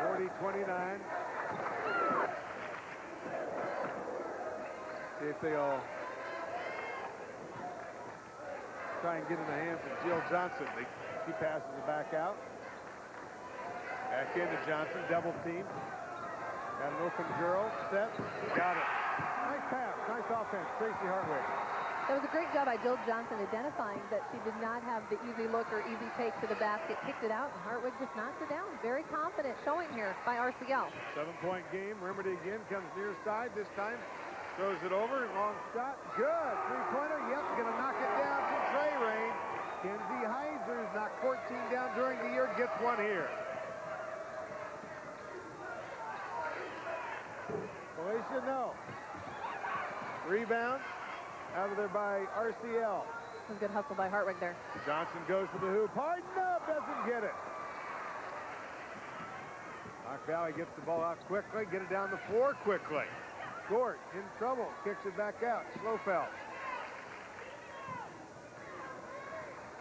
40-29. See if they'll try and get in the hands of Jill Johnson. She passes it back out. Back into Johnson, double team. Got an open girl, set, got it. Nice pass, nice offense, Tracy Hartwig. That was a great job by Jill Johnson identifying that she did not have the easy look or easy take to the basket, kicked it out, and Hartwig just knocked her down. Very confident showing here by RCL. 7-point game, Remedy again comes near side this time. Throws it over, long shot, good. Three-pointer, yep, gonna knock it down from Trey range. Kenzie Heiser's knocked 14 down during the year, gets one here. Felicia, no. Rebound out of there by RCL. Some good hustle by Hartwig there. Johnson goes to the hoop. Hard enough, doesn't get it. Rock Valley gets the ball out quickly, get it down the floor quickly. Gort in trouble, kicks it back out. Slofeld.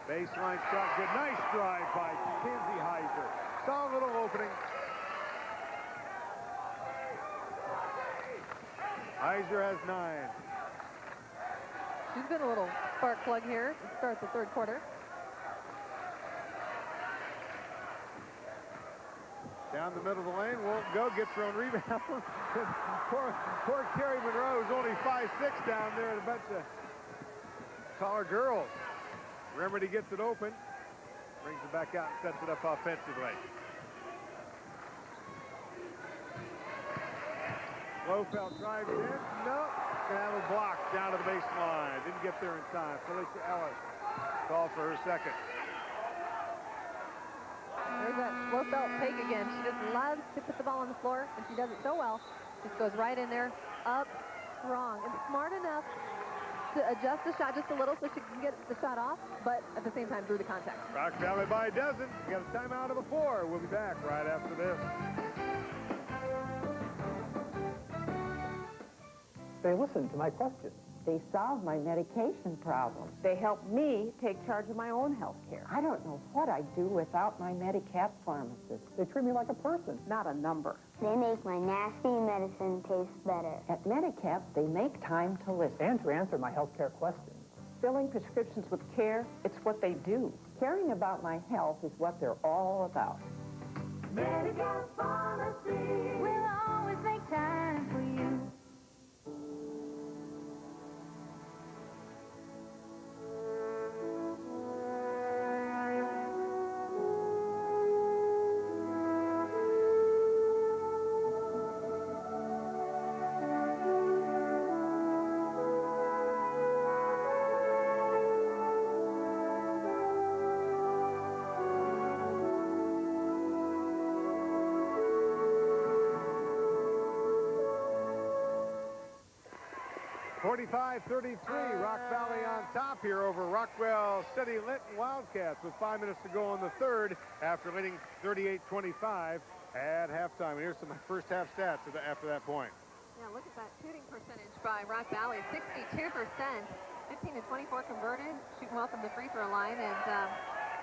Baseline shot, good. Nice drive by Kenzie Heiser. Saw a little opening. Heiser has 9. She's been a little spark plug here to start the third quarter. Down the middle of the lane, won't go, gets her own rebound. poor Carrie Monroe, who's only 5'6" down there, and a bunch of taller girls. Remedy gets it open, brings it back out and sets it up offensively. Lofeld driving in. No. Gonna have a block down to the baseline. Didn't get there in time. Felicia Ellis called for her second. There's that Lofeld take again. She just loves to put the ball on the floor, and she does it so well. Just goes right in there, up strong, and smart enough to adjust the shot just a little so she can get the shot off, but at the same time through the contact. Rock Valley by a dozen. We got a timeout of a 4. We'll be back right after this. They listened to my questions. They solved my medication problem. They helped me take charge of my own health care. I don't know what I'd do without my Medicap pharmacist. They treat me like a person, not a number. They make my nasty medicine taste better. At Medicap, they make time to listen. And to answer my health care questions. Filling prescriptions with care, it's what they do. Caring about my health is what they're all about. Medicare Pharmacy. We'll always make time for you. Rock Valley on top here over Rockwell City-Lytton Wildcats with 5 minutes to go in the third after leading 38-25 at halftime. And here's some first half stats after that point. Yeah, look at that shooting percentage by Rock Valley, 62%, 15 to 24 converted, shooting well from the free throw line, and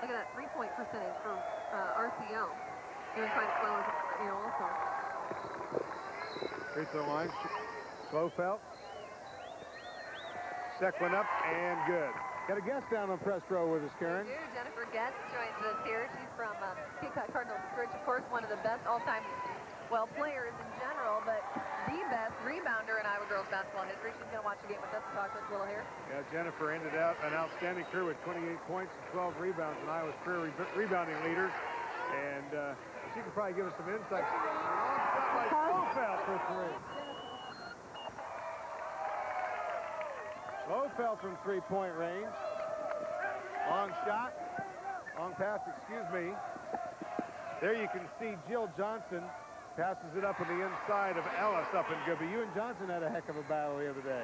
look at that three-point percentage for RCL. Doing quite well as also. Free throw line, Slofeld. Check one up and good. Got a guest down on press row with us, Karen. We do. Jennifer Getz joins us here. She's from Peacock Cardinal Bridge, of course, one of the best all-time, well, players in general, but the best rebounder in Iowa girls basketball history. She's going to watch the game with us and talk to us a little here. Yeah, Jennifer ended out an outstanding career with 28 points and 12 rebounds in Iowa's career rebounding leaders. And she could probably give us some insights. Long shot by Slofeld for three. Slofeld from three-point range. Long shot. Long pass, excuse me. There you can see Jill Johnson passes it up on the inside of Ellis up in good. But you and Johnson had a heck of a battle the other day.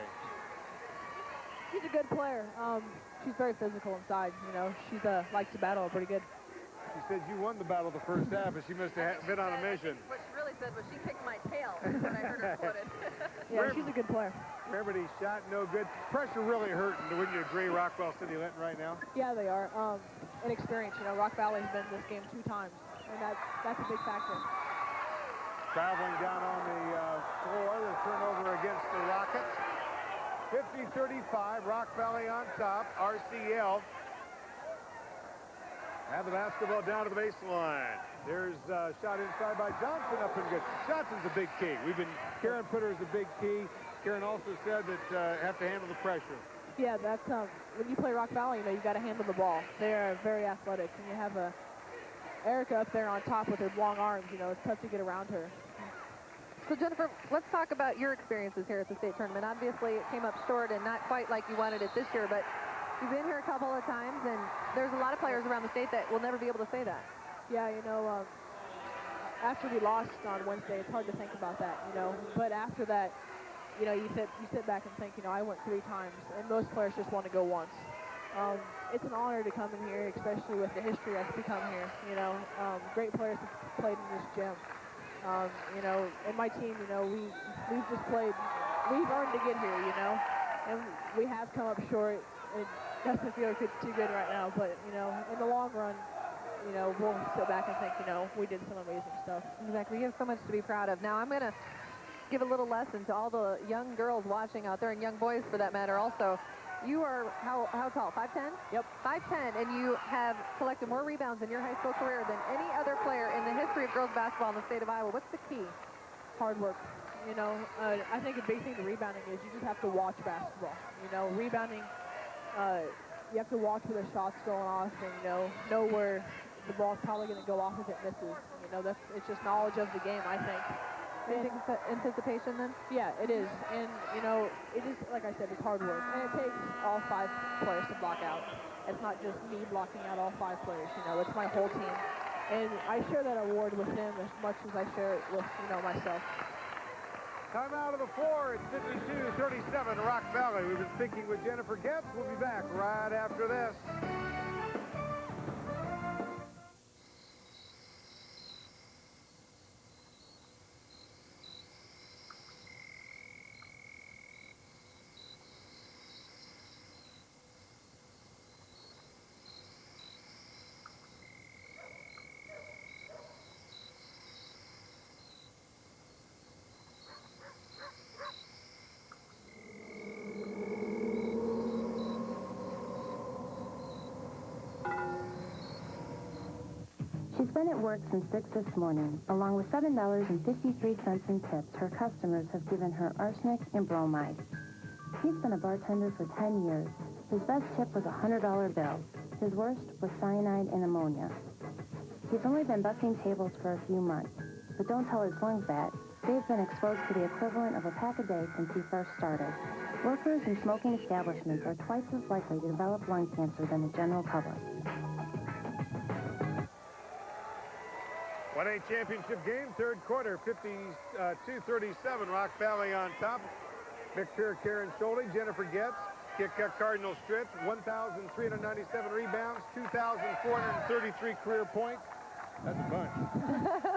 She's a good player. She's very physical inside. You know, she likes to battle pretty good. She said you won the battle the first half, but she must have been on a mission. What she really said was she kicked my tail when I heard her quoted. Yeah, she's a good player. Remember, he shot no good. Pressure really hurting. Wouldn't you agree, Rockwell City-Lytton right now? Yeah, they are. And experience. You know, Rock Valley has been in this game 2 times, and that's a big factor. Traveling down on the floor, the turnover against the Rockets. 50-35, Rock Valley on top. RCL have the basketball down to the baseline. There's a shot inside by Johnson up and good. Johnson's a big key. Karen put her as a big key. Karen also said that have to handle the pressure. Yeah, that's when you play Rock Valley, you know, you got to handle the ball. They are very athletic, and you have Erica up there on top with her long arms. You know, it's tough to get around her. So, Jennifer, let's talk about your experiences here at the state tournament. Obviously, it came up short and not quite like you wanted it this year, but you've been here a couple of times, and there's a lot of players around the state that will never be able to say that. Yeah, you know, after we lost on Wednesday, it's hard to think about that, you know. But after that, you know, you sit back and think, you know, I went 3 times, and most players just want to go once. It's an honor to come in here, especially with the history that's become here. You know, great players have played in this gym. You know, and my team, you know, we've just played. We've earned to get here, you know, and we have come up short. It doesn't feel too good right now, but you know, in the long run, you know, we'll sit back and think, you know, we did some amazing stuff. Exactly. You have so much to be proud of. Now I'm going to give a little lesson to all the young girls watching out there, and young boys for that matter also. You are how tall? 5'10"? Yep. 5'10", and you have collected more rebounds in your high school career than any other player in the history of girls basketball in the state of Iowa. What's the key? Hard work. You know, I think a big thing to rebounding is you just have to watch basketball. You know, rebounding, you have to watch where the shot's going off and, you know where the ball's probably going to go off if it misses. You know, it's just knowledge of the game, I think. Anticipation then? Yeah, it is. And, you know, it is, like I said, it's hard work. And it takes all 5 players to block out. It's not just me blocking out all 5 players, you know, it's my whole team. And I share that award with them as much as I share it with, you know, myself. Time out of the floor. It's 52-37 Rock Valley. We've been speaking with Jennifer Getz. We'll be back right after this. been at work since 6 this morning. Along with $7.53 in tips, her customers have given her arsenic and bromide. He's been a bartender for 10 years. His best tip was a $100 bill. His worst was cyanide and ammonia. He's only been bucking tables for a few months, but don't tell his lungs that. They've been exposed to the equivalent of a pack a day since he first started. Workers in smoking establishments are twice as likely to develop lung cancer than the general public. 1A championship game, third quarter, 52-37. Rock Valley on top. Victor Karen Schulte, Jennifer Getz, kick Cardinal Stritz, 1,397 rebounds, 2,433 career points. That's a bunch.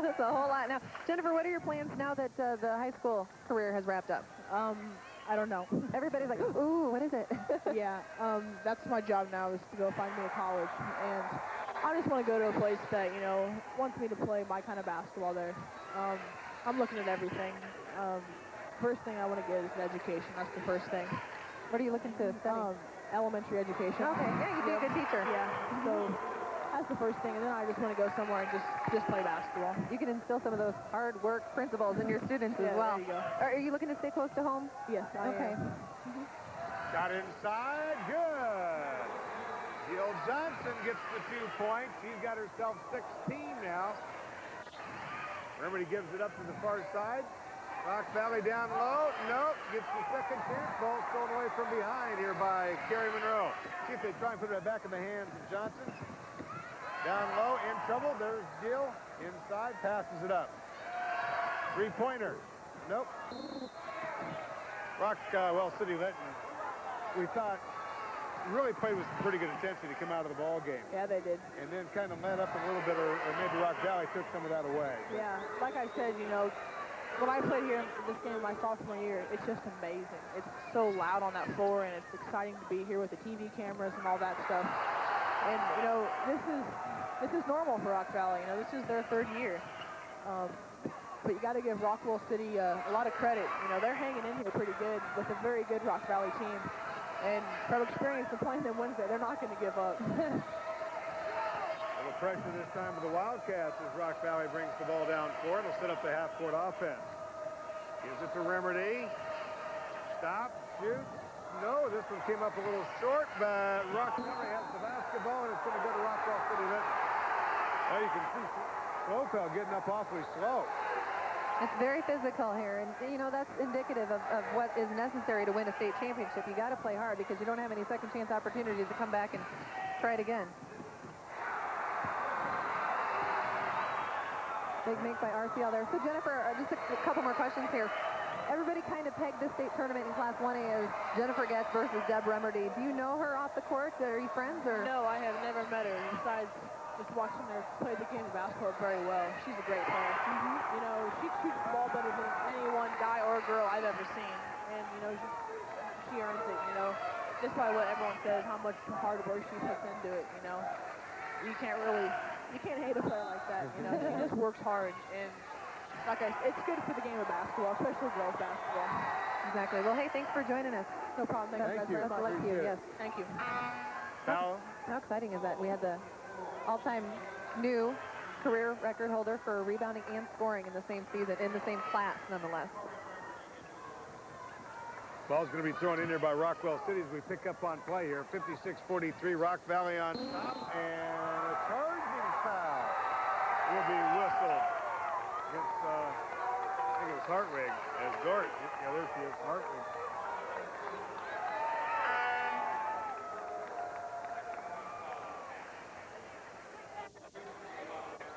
That's a whole lot. Now, Jennifer, what are your plans now that the high school career has wrapped up? I don't know. Everybody's like, ooh, what is it? Yeah, that's my job now, is to go find me a college. And I just want to go to a place that, you know, wants me to play my kind of basketball there. I'm looking at everything. First thing I want to get is an education. That's the first thing. What are you looking to study? Elementary education. Okay, yeah, you'd be a good teacher. Yeah, so that's the first thing, and then I just want to go somewhere and just play basketball. You can instill some of those hard work principles in your students as well. There you go. Are you looking to stay close to home? Yes, I am. Got inside, good. Jill Johnson gets the 2 points. She's got herself 16 now. Remedy gives it up to the far side. Rock Valley down low. Nope. Gets the second chance. Ball stolen away from behind here by Carrie Monroe. See if they try and put it back in the hands of Johnson. Down low, in trouble. There's Jill. Inside, passes it up. Three-pointer. Nope. Rockwell City-Lytton, we thought, really played with some pretty good intensity to come out of the ball game. Yeah, they did. And then kind of let up a little bit, or maybe Rock Valley took some of that away. Yeah, like I said, you know, when I played here in this game my sophomore year, it's just amazing. It's so loud on that floor, and it's exciting to be here with the TV cameras and all that stuff. And, you know, this is normal for Rock Valley. You know, this is their third year. But you got to give Rockwell City a lot of credit. You know, they're hanging in here pretty good with a very good Rock Valley team. And from experience of playing them Wednesday, they're not going to give up. A little pressure this time with the Wildcats as Rock Valley brings the ball down for it. It'll set up the half-court offense. Gives it to Remedy. Stop, shoot. No, this one came up a little short, but Rock Valley has the basketball, and it's going to go to Rockwell City-Lytton. Well, you can see Slocum getting up awfully slow. It's very physical here, and, you know, that's indicative of what is necessary to win a state championship. You got to play hard because you don't have any second-chance opportunities to come back and try it again. Big make by RCL there. So, Jennifer, just a couple more questions here. Everybody kind of pegged this state tournament in Class 1A as Jennifer Getz versus Deb Remerdy. Do you know her off the court? Are you friends? Or? No, I have never met her. Besides just watching her play the game of basketball very well. She's a great player. You know, she shoots the ball better than any one guy or girl I've ever seen. And, you know, she earns it, you know. Just by what everyone says, how much hard work she puts into it, you know. You can't hate a player like that, you know. She just works hard. And, like I said, it's good for the game of basketball, especially girls basketball. Exactly. Well, hey, thanks for joining us. No problem. Thank you guys very much. Yes. Thank you. Foul. How exciting is that? We had the all-time new career record holder for rebounding and scoring in the same season, in the same class, nonetheless. Ball's going to be thrown in here by Rockwell City as we pick up on play here. 56-43, Rock Valley on top, and a charging foul will be whistled. It's, I think it was Hartwig as Dort. Yeah, there she is, Hartwig.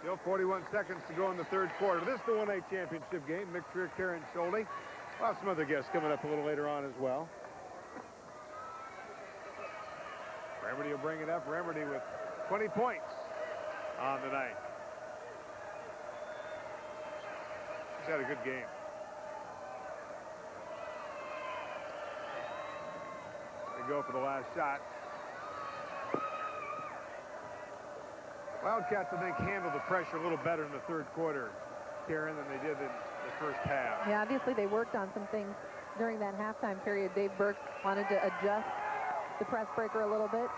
Still 41 seconds to go in the third quarter. This is the 1A championship game. Mixture Karen Schulte. We'll have some other guests coming up a little later on as well. Remedy will bring it up. Remedy with 20 points on the night. She's had a good game. They go for the last shot. Wildcats, I think, handled the pressure a little better in the third quarter, Karen, than they did in the first half. Yeah, obviously they worked on some things during that halftime period. Dave Burke wanted to adjust the press breaker a little bit.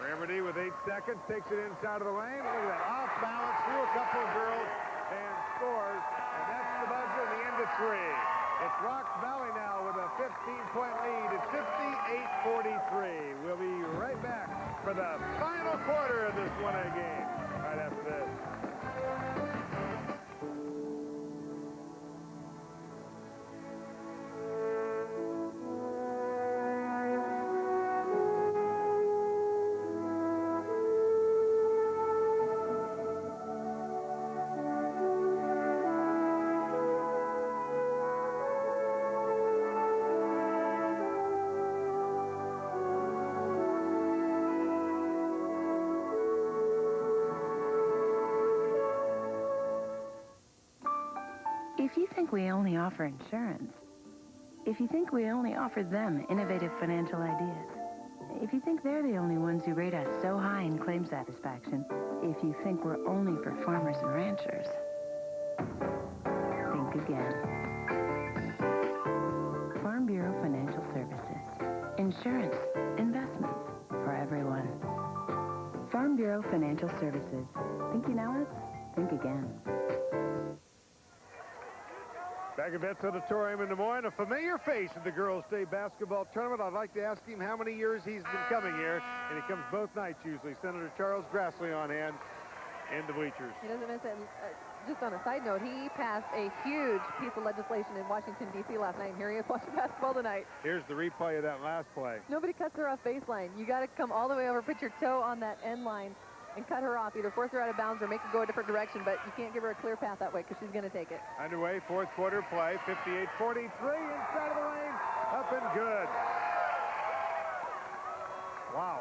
Remedy with 8 seconds takes it inside of the lane. Look at that, off balance through a couple of girls and scores. And that's the buzzer at the end of 3. It's Rock Valley now with a 15-point lead. It's 58-43. We'll be right back for the final quarter of this 1A game right after this. If you think we only offer insurance, if you think we only offer them innovative financial ideas, if you think they're the only ones who rate us so high in claim satisfaction, if you think we're only for farmers and ranchers, think again. Farm Bureau Financial Services. Insurance, investments, for everyone. Farm Bureau Financial Services. Think you know us? Think again. Back at Vets Auditorium in Des Moines, a familiar face at the girls' state basketball tournament. I'd like to ask him how many years he's been coming here, and he comes both nights usually. Senator Charles Grassley on hand in the bleachers. He doesn't miss it. Just on a side note, he passed a huge piece of legislation in Washington, D.C. last night, and here he is watching basketball tonight. Here's the replay of that last play. Nobody cuts her off baseline. You got to come all the way over, put your toe on that end line, and cut her off. Either force her out of bounds or make her go a different direction, but you can't give her a clear path that way because she's going to take it. Underway, fourth quarter play, 58-43, inside of the lane, up and good. Wow.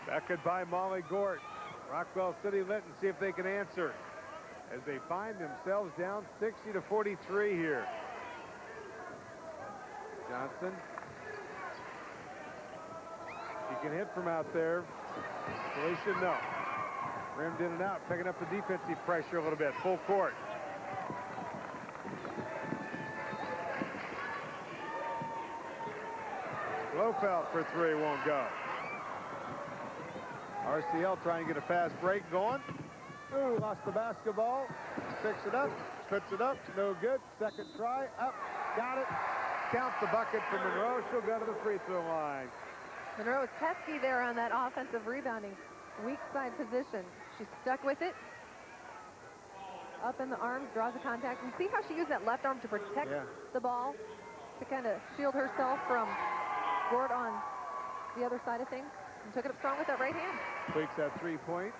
Backed by Molly Gort. Rockwell City-Lytton, see if they can answer as they find themselves down 60-43 here. Johnson. She can hit from out there. Felicia, no. Rimmed in and out, picking up the defensive pressure a little bit. Full court. Blofeld for 3 won't go. RCL trying to get a fast break going. Ooh, lost the basketball. Picks it up, puts it up, no good. Second try, up, got it. Count the bucket for Monroe. She'll go to the free throw line. Monroe is pesky there on that offensive rebounding. Weak side position. She's stuck with it. Up in the arms, draws the contact. And see how she used that left arm to protect the ball, to kind of shield herself from Gort on the other side of things. And took it up strong with that right hand. Tweaks that 3-point.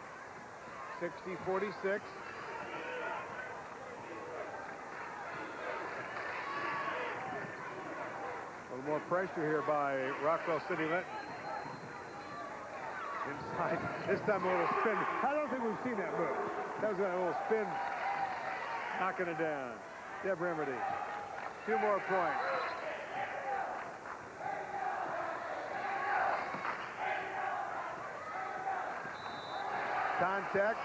60-46. A little more pressure here by Rockwell City-Lytton. Inside. This time a little spin. I don't think we've seen that move. That was a little spin. Knocking it down. Deb Remedy. 2 more points. Contact.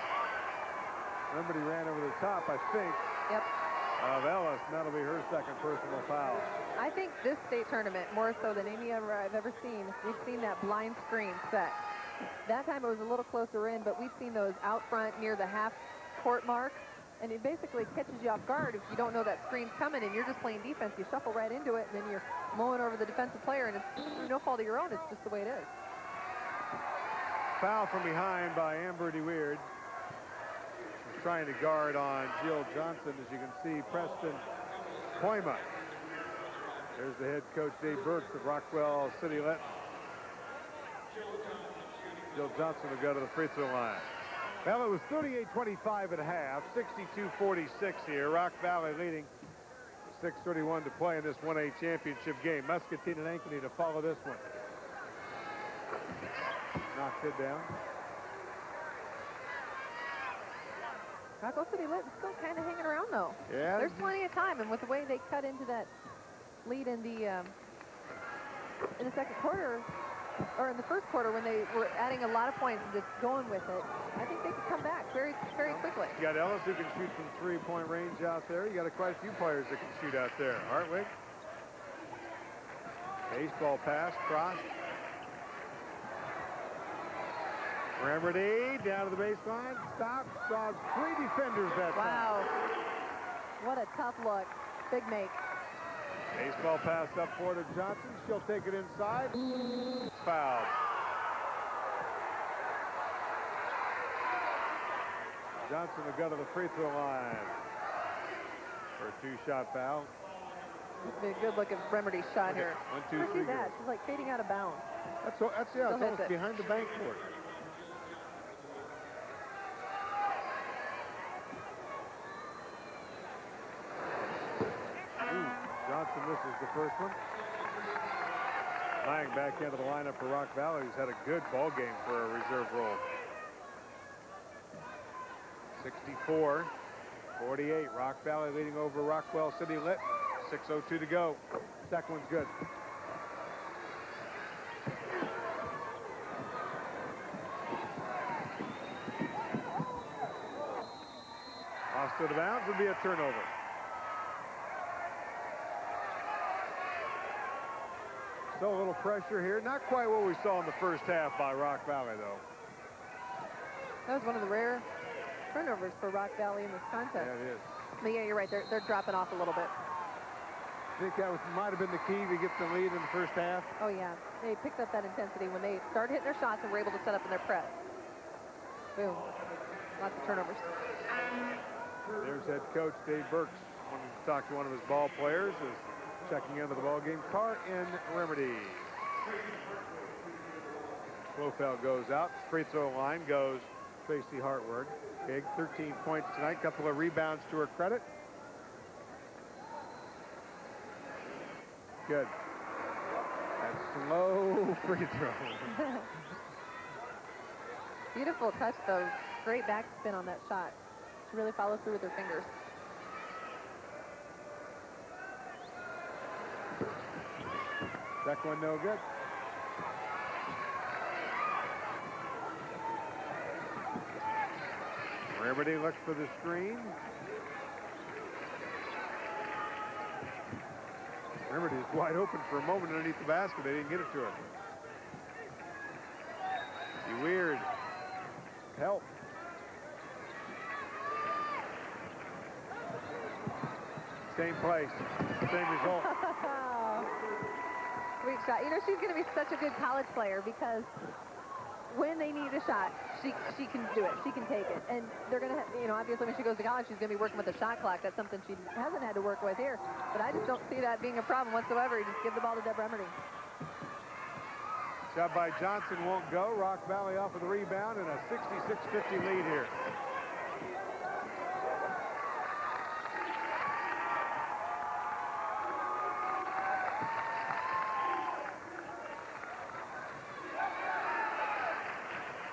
Remedy ran over the top, I think. Yep. Of Ellis. That'll be her second personal foul. I think this state tournament, more so than any other I've ever seen, we've seen that blind screen set. That time it was a little closer in, but we've seen those out front near the half-court mark, and it basically catches you off guard if you don't know that screen's coming and you're just playing defense. You shuffle right into it, and then you're mowing over the defensive player, and it's no fault of your own. It's just the way it is. Foul from behind by Amber DeWeird. She's trying to guard on Jill Johnson. As you can see, Preston Koima. There's the head coach, Dave Burks, of Rockwell City-Lytton. Jill Johnson will go to the free throw line. Well, it was 38-25 at half, 62-46 here. Rock Valley leading. 6:31 to play in this 1A championship game. Muscatine and Ankeny to follow this one. Knocks it down. Rockwell City-Lytton's still kind of hanging around, though. Yeah. There's plenty of time, and with the way they cut into that lead in the second quarter, or in the first quarter, when they were adding a lot of points and just going with it, I think they could come back very, very quickly. You got Ellis who can shoot from 3-point range out there. You got quite a few players that can shoot out there. Hartwig. Baseball pass, cross. Remedy down to the baseline. Stop. Saw 3 defenders that time. Wow. What a tough look. Big make. Baseball pass up for to Johnson. She'll take it inside. Foul. Johnson will go to the free throw line for a 2-shot foul. It's been a good look at Remedy's shot here. 1, 2, Look 3. at that. She's like fading out of bounds. That's yeah, Still it's hits almost it. behind the bank court. Johnson misses the first one. Lang back into the lineup for Rock Valley, who's had a good ball game for a reserve role. 64-48. Rock Valley leading over Rockwell City-Lytton. 6:02 to go. Second one's good. Lost to the bounds would be a turnover. Still a little pressure here. Not quite what we saw in the first half by Rock Valley, though. That was one of the rare turnovers for Rock Valley in this contest. Yeah, it is. But yeah, you're right. They're dropping off a little bit. I think that might have been the key to get the lead in the first half. Oh, yeah. They picked up that intensity when they started hitting their shots and were able to set up in their press. Boom. Lots of turnovers. There's head coach Dave Burks wanting to talk to one of his ball players as checking into the ball game. Car in Remedy. Blofeld goes out. Free throw line goes Tracy Hartward. Big 13 points tonight. Couple of rebounds to her credit. Good. That slow free throw. Beautiful touch, though. Great backspin on that shot. She really follows through with her fingers. Second one no good. Remedy looks for the screen. Remedy is wide open for a moment underneath the basket. They didn't get it to her. Be weird. Help. Same place, same result. Sweet shot. You know, she's going to be such a good college player because when they need a shot, she can do it. She can take it. And they're going to have, you know, obviously when she goes to college, she's going to be working with the shot clock. That's something she hasn't had to work with here. But I just don't see that being a problem whatsoever. You just give the ball to Deb Remedy. Shot by Johnson won't go. Rock Valley off of the rebound and a 66-50 lead here.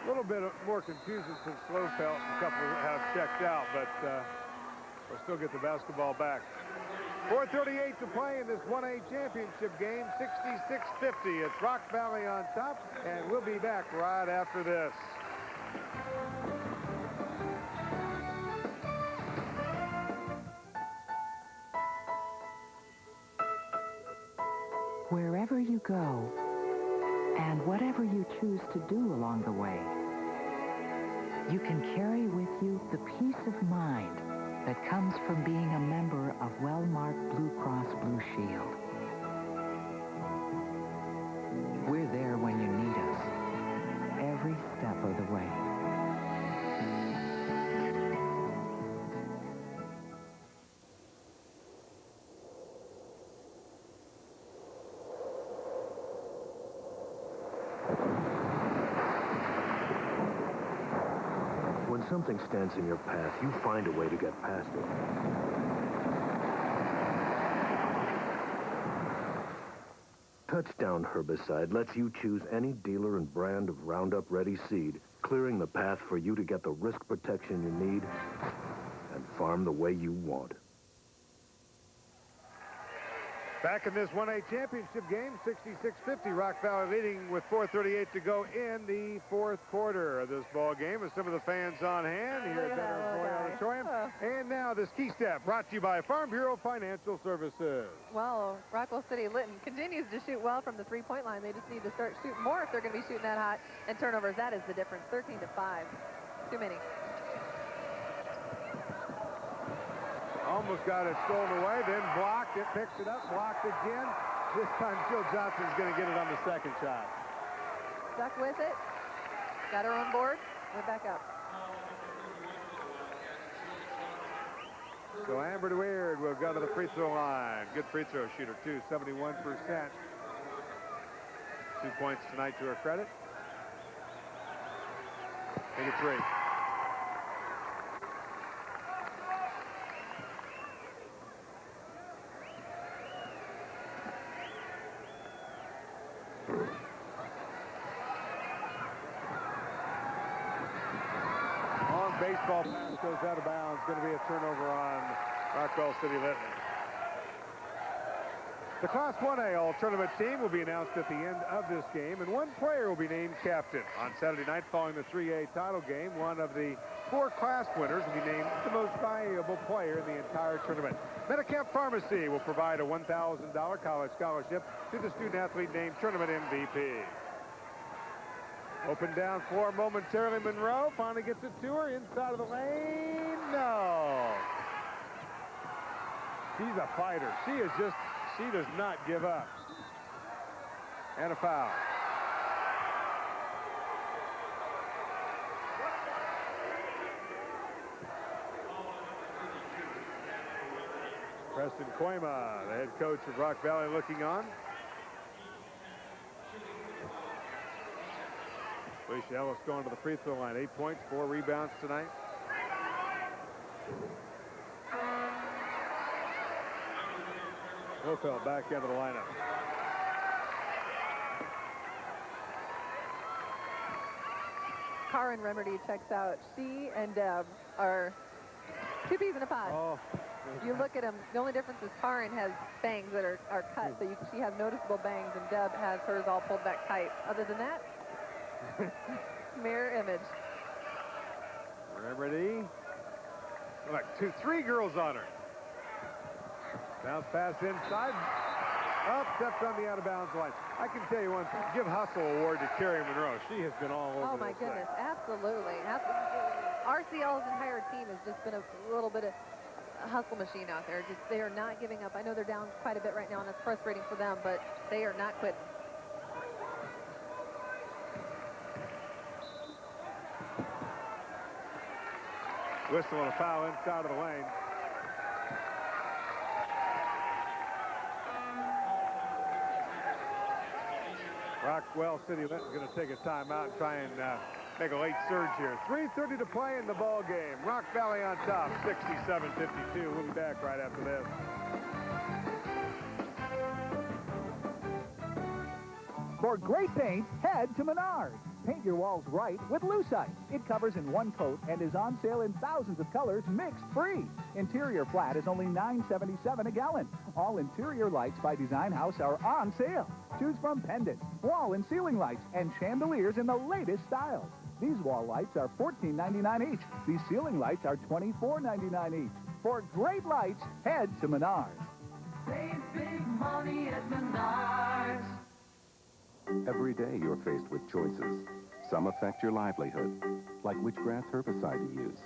A little bit more confusion since Slowfelt and a couple have checked out, but we'll still get the basketball back. 4:38 to play in this 1A championship game, 66-50. It's Rock Valley on top, and we'll be back right after this. Wherever you go, and whatever you choose to do along the way, you can carry with you the peace of mind that comes from being a member of well-marked Blue Cross Blue Shield. We're there when you need us, every step of the way. When something stands in your path, you find a way to get past it. Touchdown Herbicide lets you choose any dealer and brand of Roundup Ready seed, clearing the path for you to get the risk protection you need and farm the way you want. Back in this 1A championship game, 66-50, Rock Valley leading with 4:38 to go in the fourth quarter of this ball game with some of the fans on hand here at Veterans Memorial Auditorium. And now this key step brought to you by Farm Bureau Financial Services. Well, Rockwell City-Lytton continues to shoot well from the three-point line. They just need to start shooting more if they're going to be shooting that hot. And turnovers, that is the difference, 13-5. Too many. Almost got it stolen away, then blocked it, picks it up, blocked again. This time Jill Johnson's going to get it on the second shot. Stuck with it. Got her on board. Went back up. So Amber DeWeird will go to the free throw line. Good free throw shooter, too, 71%. 2 points tonight to her credit. Take a three. Baseball pass goes out of bounds. Going to be a turnover on Rockwell City-Lytton. The Class 1A All-Tournament team will be announced at the end of this game, and one player will be named captain. On Saturday night following the 3A title game, one of the 4 class winners will be named the most valuable player in the entire tournament. Medicamp Pharmacy will provide a $1,000 college scholarship to the student-athlete named tournament MVP. Open down floor momentarily. Monroe finally gets it to her inside of the lane. No. She's a fighter. She does not give up. And a foul. Preston Koima, the head coach of Rock Valley, looking on. Alicia Ellis going to the free throw line. 8 points, 4 rebounds tonight. Wilfeld back into the lineup. Karin Remedy checks out. She and Deb are 2 peas in a pod. Oh. You look at them, the only difference is Karin has bangs that are cut, so she has noticeable bangs, and Deb has hers all pulled back tight. Other than that, mirror image. Remedy. Like 3 girls on her. Bounce pass inside. Up, stepped on the out-of-bounds line. I can tell you one thing. Give Hustle award to Carrie Monroe. She has been all over. Oh my goodness, absolutely. RCL's entire team has just been a little bit of a hustle machine out there. Just they are not giving up. I know they're down quite a bit right now, and it's frustrating for them, but they are not quitting. Whistle and a foul inside of the lane. Rockwell City-Lytton going to take a timeout and try and make a late surge here. 3:30 to play in the ball game. Rock Valley on top, 67-52. We'll be back right after this. For great paint, head to Menards. Paint your walls right with Lucite. It covers in one coat and is on sale in thousands of colors, mixed free. Interior flat is only $9.77 a gallon. All interior lights by Design House are on sale. Choose from pendants, wall and ceiling lights, and chandeliers in the latest styles. These wall lights are $14.99 each. These ceiling lights are $24.99 each. For great lights, head to Menards. Save big money at Menards. Every day you're faced with choices. Some affect your livelihood, like which grass herbicide to use.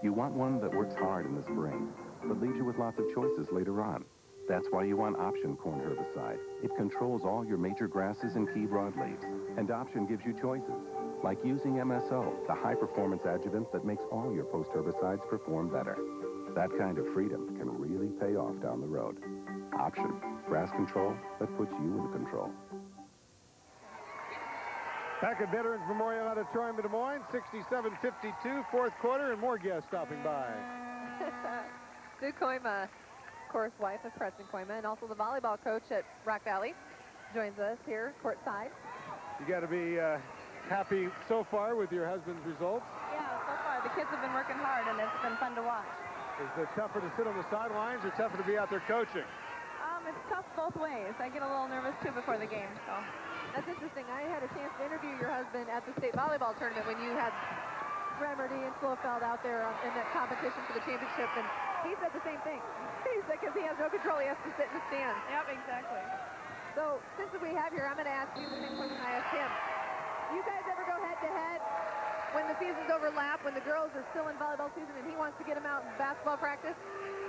You want one that works hard in the spring, but leaves you with lots of choices later on. That's why you want Option Corn Herbicide. It controls all your major grasses and key broadleaves. And Option gives you choices, like using MSO, the high-performance adjuvant that makes all your post-herbicides perform better. That kind of freedom can really pay off down the road. Option, grass control that puts you in control. Back at Veterans Memorial Auditorium in Des Moines, 67-52, fourth quarter, and more guests stopping by. Sue Koima, of course, wife of Preston Koima, and also the volleyball coach at Rock Valley, joins us here courtside. You got to be happy so far with your husband's results. Yeah, so far. The kids have been working hard, and it's been fun to watch. Is it tougher to sit on the sidelines or tougher to be out there coaching? It's tough both ways. I get a little nervous, too, before the game, so. That's interesting. I had a chance to interview your husband at the state volleyball tournament when you had Bremerdy and Slofeld out there in that competition for the championship, and he said the same thing. He said because he has no control, he has to sit in the stands. Yep, exactly. So since we have here, I'm going to ask you the same question I asked him. You guys ever go head-to-head when the seasons overlap, when the girls are still in volleyball season and he wants to get them out in basketball practice?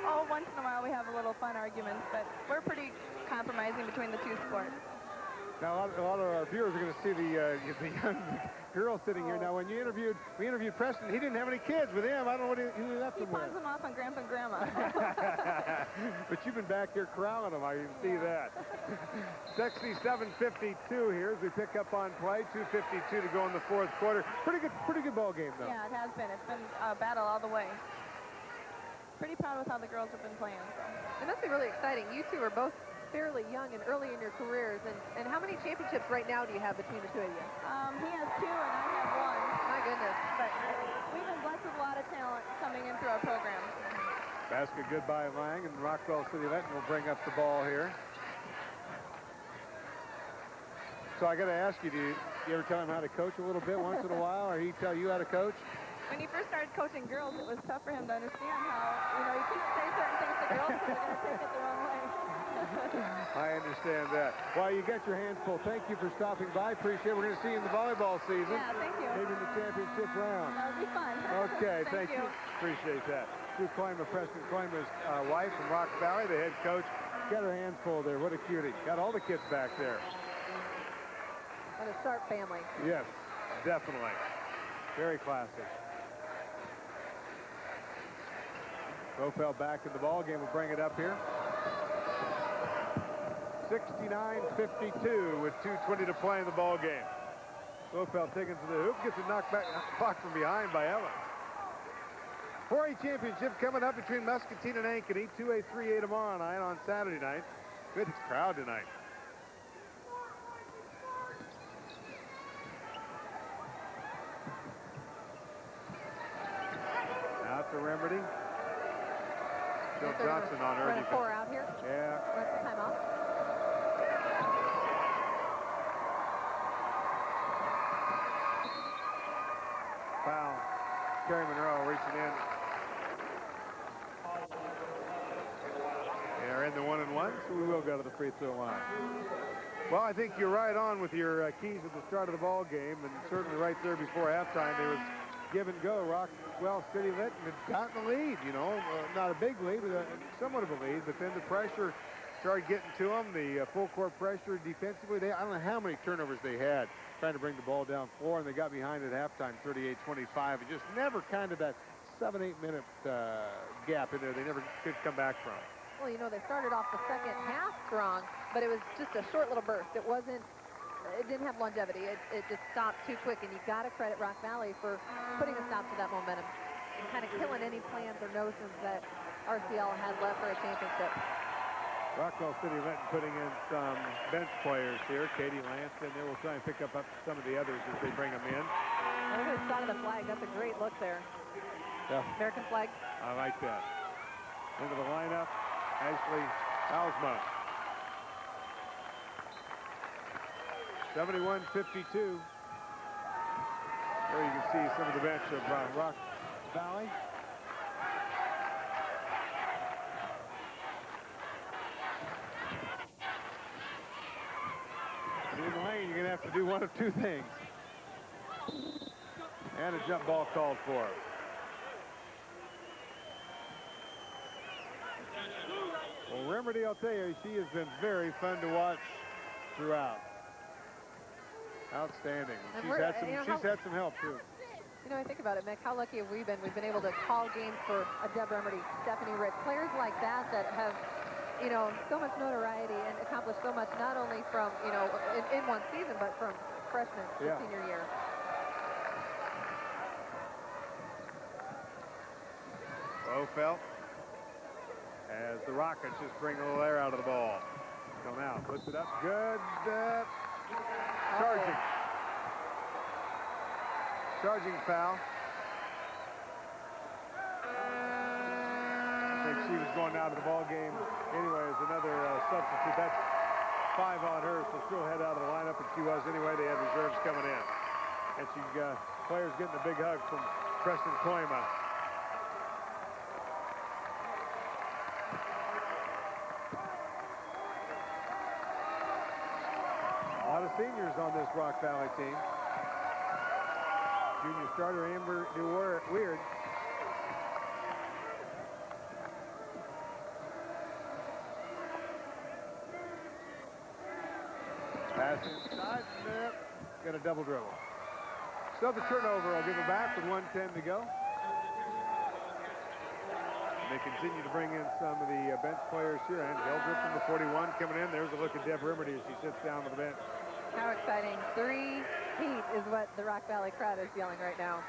Oh, once in a while we have a little fun arguments, but we're pretty compromising between the two sports. Now, a lot of our viewers are going to see the young girl sitting here. Now, when we interviewed Preston, he didn't have any kids with him. I don't know who he left them with. He pawns them off on Grandpa and Grandma. But you've been back here corralling them. I can see that. 67-52 here as we pick up on play. 2:52 to go in the fourth quarter. Pretty good ball game, though. Yeah, it has been. It's been a battle all the way. Pretty proud with how the girls have been playing. So. It must be really exciting. You two are both fairly young and early in your careers, and how many championships right now do you have between the two of you? He has 2 and I have 1. My goodness. But we've been blessed with a lot of talent coming in through our program. Basket good by Lang, and Rockwell City-Lytton will bring up the ball here. So I got to ask you, do you ever tell him how to coach a little bit once in a while, or he tell you how to coach? When he first started coaching girls, it was tough for him to understand how, you couldn't say certain things to girls because they're going to take it the wrong way. I understand that. Well, you got your hands full. Thank you for stopping by. Appreciate it. We're going to see you in the volleyball season. Yeah, thank you. Maybe in the championship round. That'll be fun. Okay, thank you. Appreciate that. Sue Kloimer, Preston Kloimer's wife from Rock Valley, the head coach. Got her hands full there. What a cutie. Got all the kids back there. And a sharp family. Yes, definitely. Very classy. Rofel back in the ball game. We'll bring it up here. 69-52 with 2:20 to play in the ball game. Rofel taken to the hoop, gets a knockback block from behind by Evans. 4A championship coming up between Muscatine and Ankeny. 2A, 3A tomorrow night on Saturday night. Good crowd tonight. Out to Remedy. Joe Johnson on early. 4 out here. Yeah. What's the timeout? Foul. Kerry Monroe reaching in. They're in the 1-and-1, so we will go to the free throw line. Well, I think you're right on with your keys at the start of the ball game, and certainly right there before halftime, there was give and go. Rockwell City-Lytton had gotten the lead, not a big lead, but somewhat of a lead, but then the pressure started getting to them, the full court pressure defensively. I don't know how many turnovers they had trying to bring the ball down floor, and they got behind at halftime 38-25, and just never kind of that 7-8 minute gap in there they never could come back from. Well, they started off the second half strong, but it was just a short little burst. It didn't have longevity. It just stopped too quick, and you got to credit Rock Valley for putting a stop to that momentum and kind of killing any plans or notions that RCL had left for a championship. Rockwell City-Lytton putting in some bench players here. Katie Lanston there. We'll try and pick up some of the others as they bring them in. Oh, look at the shot of the flag. That's a great look there. Yeah. American flag. I like that. Into the lineup, Ashley Alsma. 71-52. There you can see some of the bench of Rock Valley. In the lane, you're going to have to do one of two things. And a jump ball called for. Well, Remedy, I'll tell you, she has been very fun to watch throughout. Outstanding. She's had some help, too. I think about it, Mick, how lucky have we been? We've been able to call games for a Deb Remedy, Stephanie Rick, players like that have, so much notoriety and accomplished so much, not only from, in one season, but from freshman to senior year. Bofelt as the Rockets just bring a little air out of the ball. Come out, puts it up, good. Charging. Charging foul. I think she was going out of the ball game anyway as another substitute. 5 on her, so she'll head out of the lineup, and she was anyway. They had reserves coming in. And she players getting a big hug from Preston Koima. A lot of seniors on this Rock Valley team. Junior starter Amber Weird. Pass inside, got a double dribble. So the turnover, I'll give it back with 1:10 to go. And they continue to bring in some of the bench players here. And Hildreth from the 41 coming in. There's a look at Deb Rimmerty as she sits down on the bench. How exciting. 3 heat is what the Rock Valley crowd is yelling right now.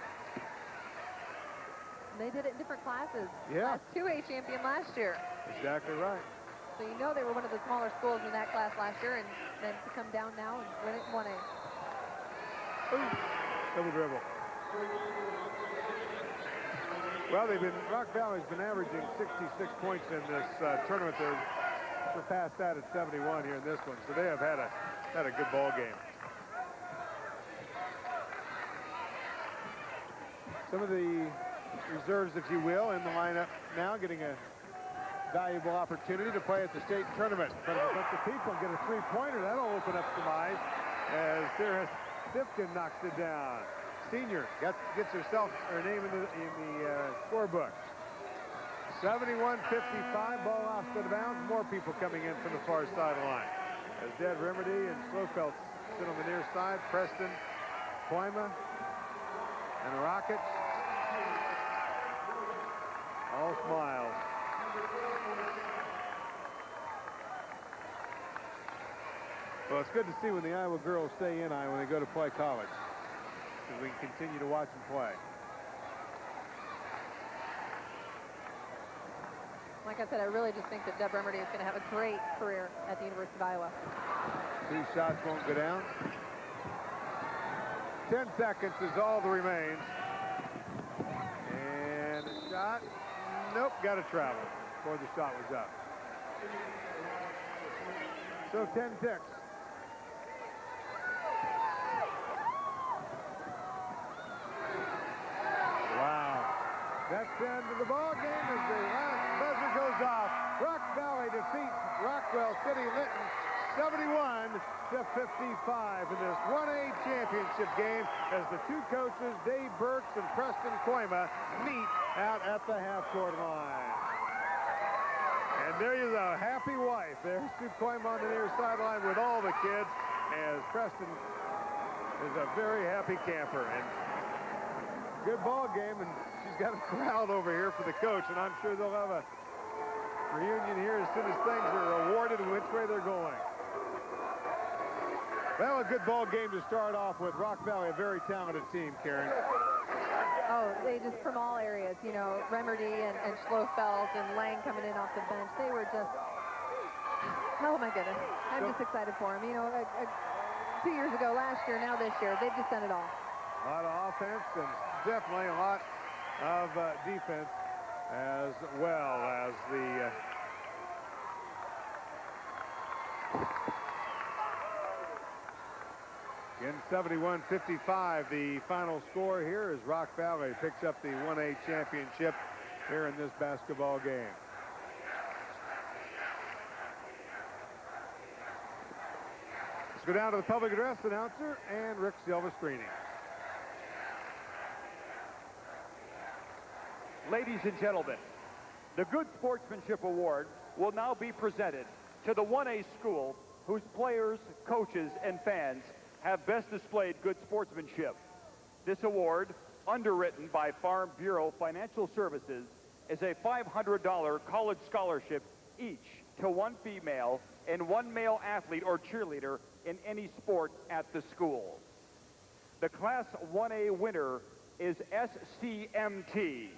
And they did it in different classes. Yeah. Class 2A champion last year. Exactly right. So you know they were one of the smaller schools in that class last year, and then to come down now and win it in 1A. Ooh. Double dribble. Well, Rock Valley's been averaging 66 points in this tournament. They're surpassed that at 71 here in this one, so they have had a good ball game. Some of the reserves, if you will, in the lineup now, getting a valuable opportunity to play at the state tournament in front of a bunch of people and get a three-pointer. That'll open up some eyes as Sarah Stifkin knocks it down. Senior gets herself her name in the scorebook. 71-55, ball offset of bounds. More people coming in from the far sideline. As Deb Rimmerty and Slofeld sit on the near side. Preston, Koima, and the Rockets. All smiles. Well, it's good to see when the Iowa girls stay in Iowa when they go to play college. Because we can continue to watch them play. Like I said, I really just think that Deb Rimmerty is going to have a great career at the University of Iowa. 2 shots won't go down. 10 seconds is all that remains. And a shot. Nope, got to travel before the shot was up. So 10 ticks. Wow. That's the end of the ball game as the last buzzer goes off. Rock Valley defeats Rockwell City-Lytton 71-55 in this 1A championship game as the two coaches, Dave Burks and Preston Koima, meet out at the half-court line. And there is a happy wife. There's Sue Koima on the near sideline with all the kids as Preston is a very happy camper. And good ball game, and she's got a crowd over here for the coach, and I'm sure they'll have a reunion here as soon as things are awarded and which way they're going. Well, a good ball game to start off with. Rock Valley, a very talented team, Karen. Oh, they just from all areas, you know, Remedy and Schlofeld and Lang coming in off the bench. They were just, oh my goodness. I'm just excited for them. You know, 2 years ago, last year, now this year, they've just done it all. A lot of offense and definitely a lot of defense as well as the in 71-55, the final score here as Rock Valley picks up the 1A championship here in this basketball game. Let's go down to the public address announcer and Rick Silva-Screening. Ladies and gentlemen, the Good Sportsmanship Award will now be presented to the 1A school whose players, coaches, and fans have best displayed good sportsmanship. This award, underwritten by Farm Bureau Financial Services, is a $500 college scholarship each to one female and one male athlete or cheerleader in any sport at the school. The Class 1A winner is SCMT.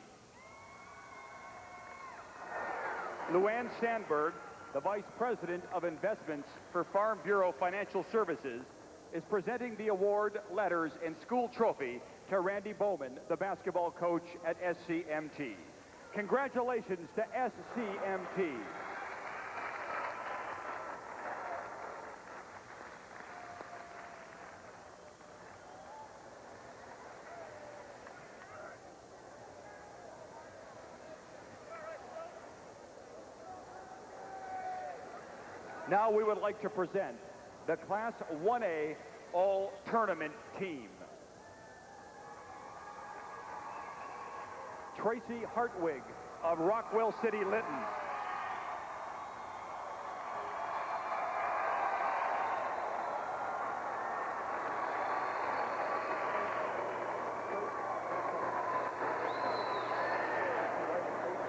Luann Sandberg, the Vice President of Investments for Farm Bureau Financial Services, is presenting the award, letters, and school trophy to Randy Bowman, the basketball coach at SCMT. Congratulations to SCMT. Now we would like to present the Class 1A All-Tournament team. Tracy Hartwig of Rockwell City-Lytton.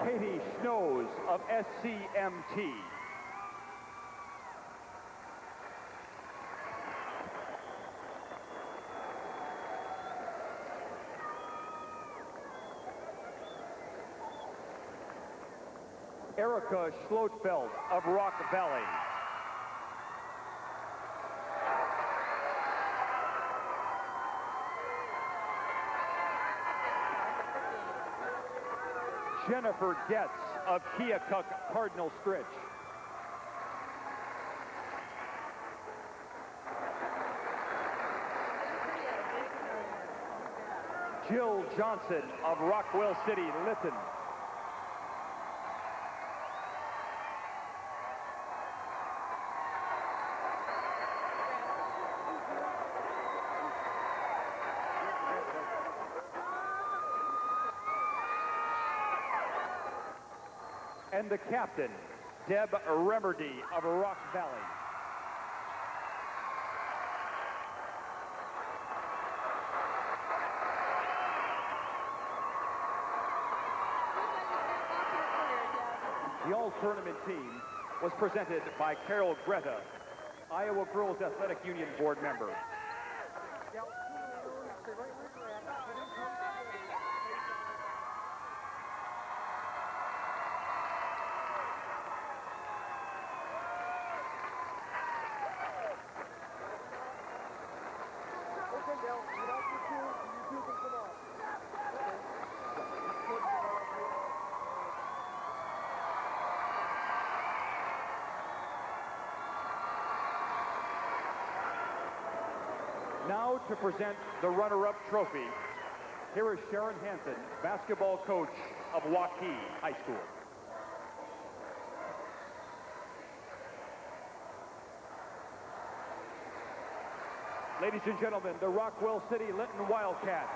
Katie Schnoes of SCMT. Erica Schlotfeld of Rock Valley. Jennifer Getz of Keokuk Cardinal Stritch. Jill Johnson of Rockwell City-Lytton. And the captain, Deb Remerdy of Rock Valley. The all-tournament team was presented by Carol Greta, Iowa Girls Athletic Union board member. Now to present the runner-up trophy, here is Sharon Hansen, basketball coach of Waukee High School. Ladies and gentlemen, the Rockwell City-Lytton Wildcats.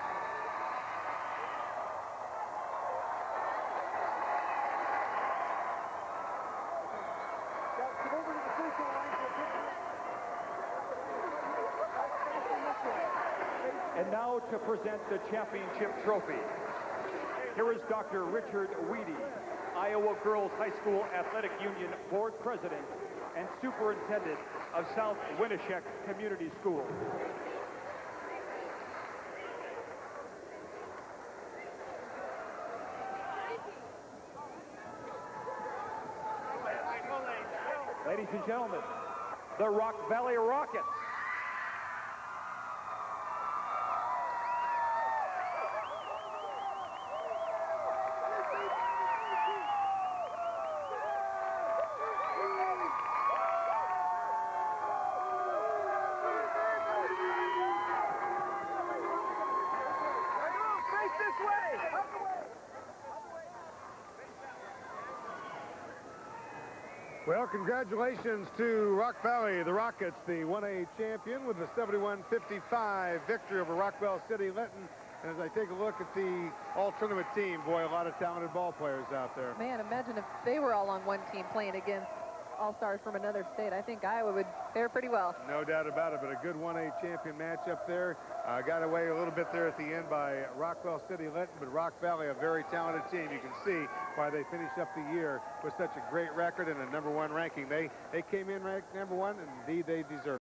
And now to present the championship trophy. Here is Dr. Richard Weedy, Iowa Girls High School Athletic Union Board President and Superintendent of South Winneshiek Community School. Ladies and gentlemen, the Rock Valley Rockets. Well, congratulations to Rock Valley, the Rockets, the 1A champion with the 71-55 victory over Rockwell City-Lytton. And as I take a look at the all-tournament team, boy, a lot of talented ball players out there. Man, imagine if they were all on one team playing against all-stars from another state. I think Iowa would fare pretty well. No doubt about it, but a good 1A champion matchup there. Got away a little bit there at the end by Rockwell City-Lytton, but Rock Valley, a very talented team. You can see why they finished up the year with such a great record and a #1 ranking. They came in ranked #1, and indeed they deserve it.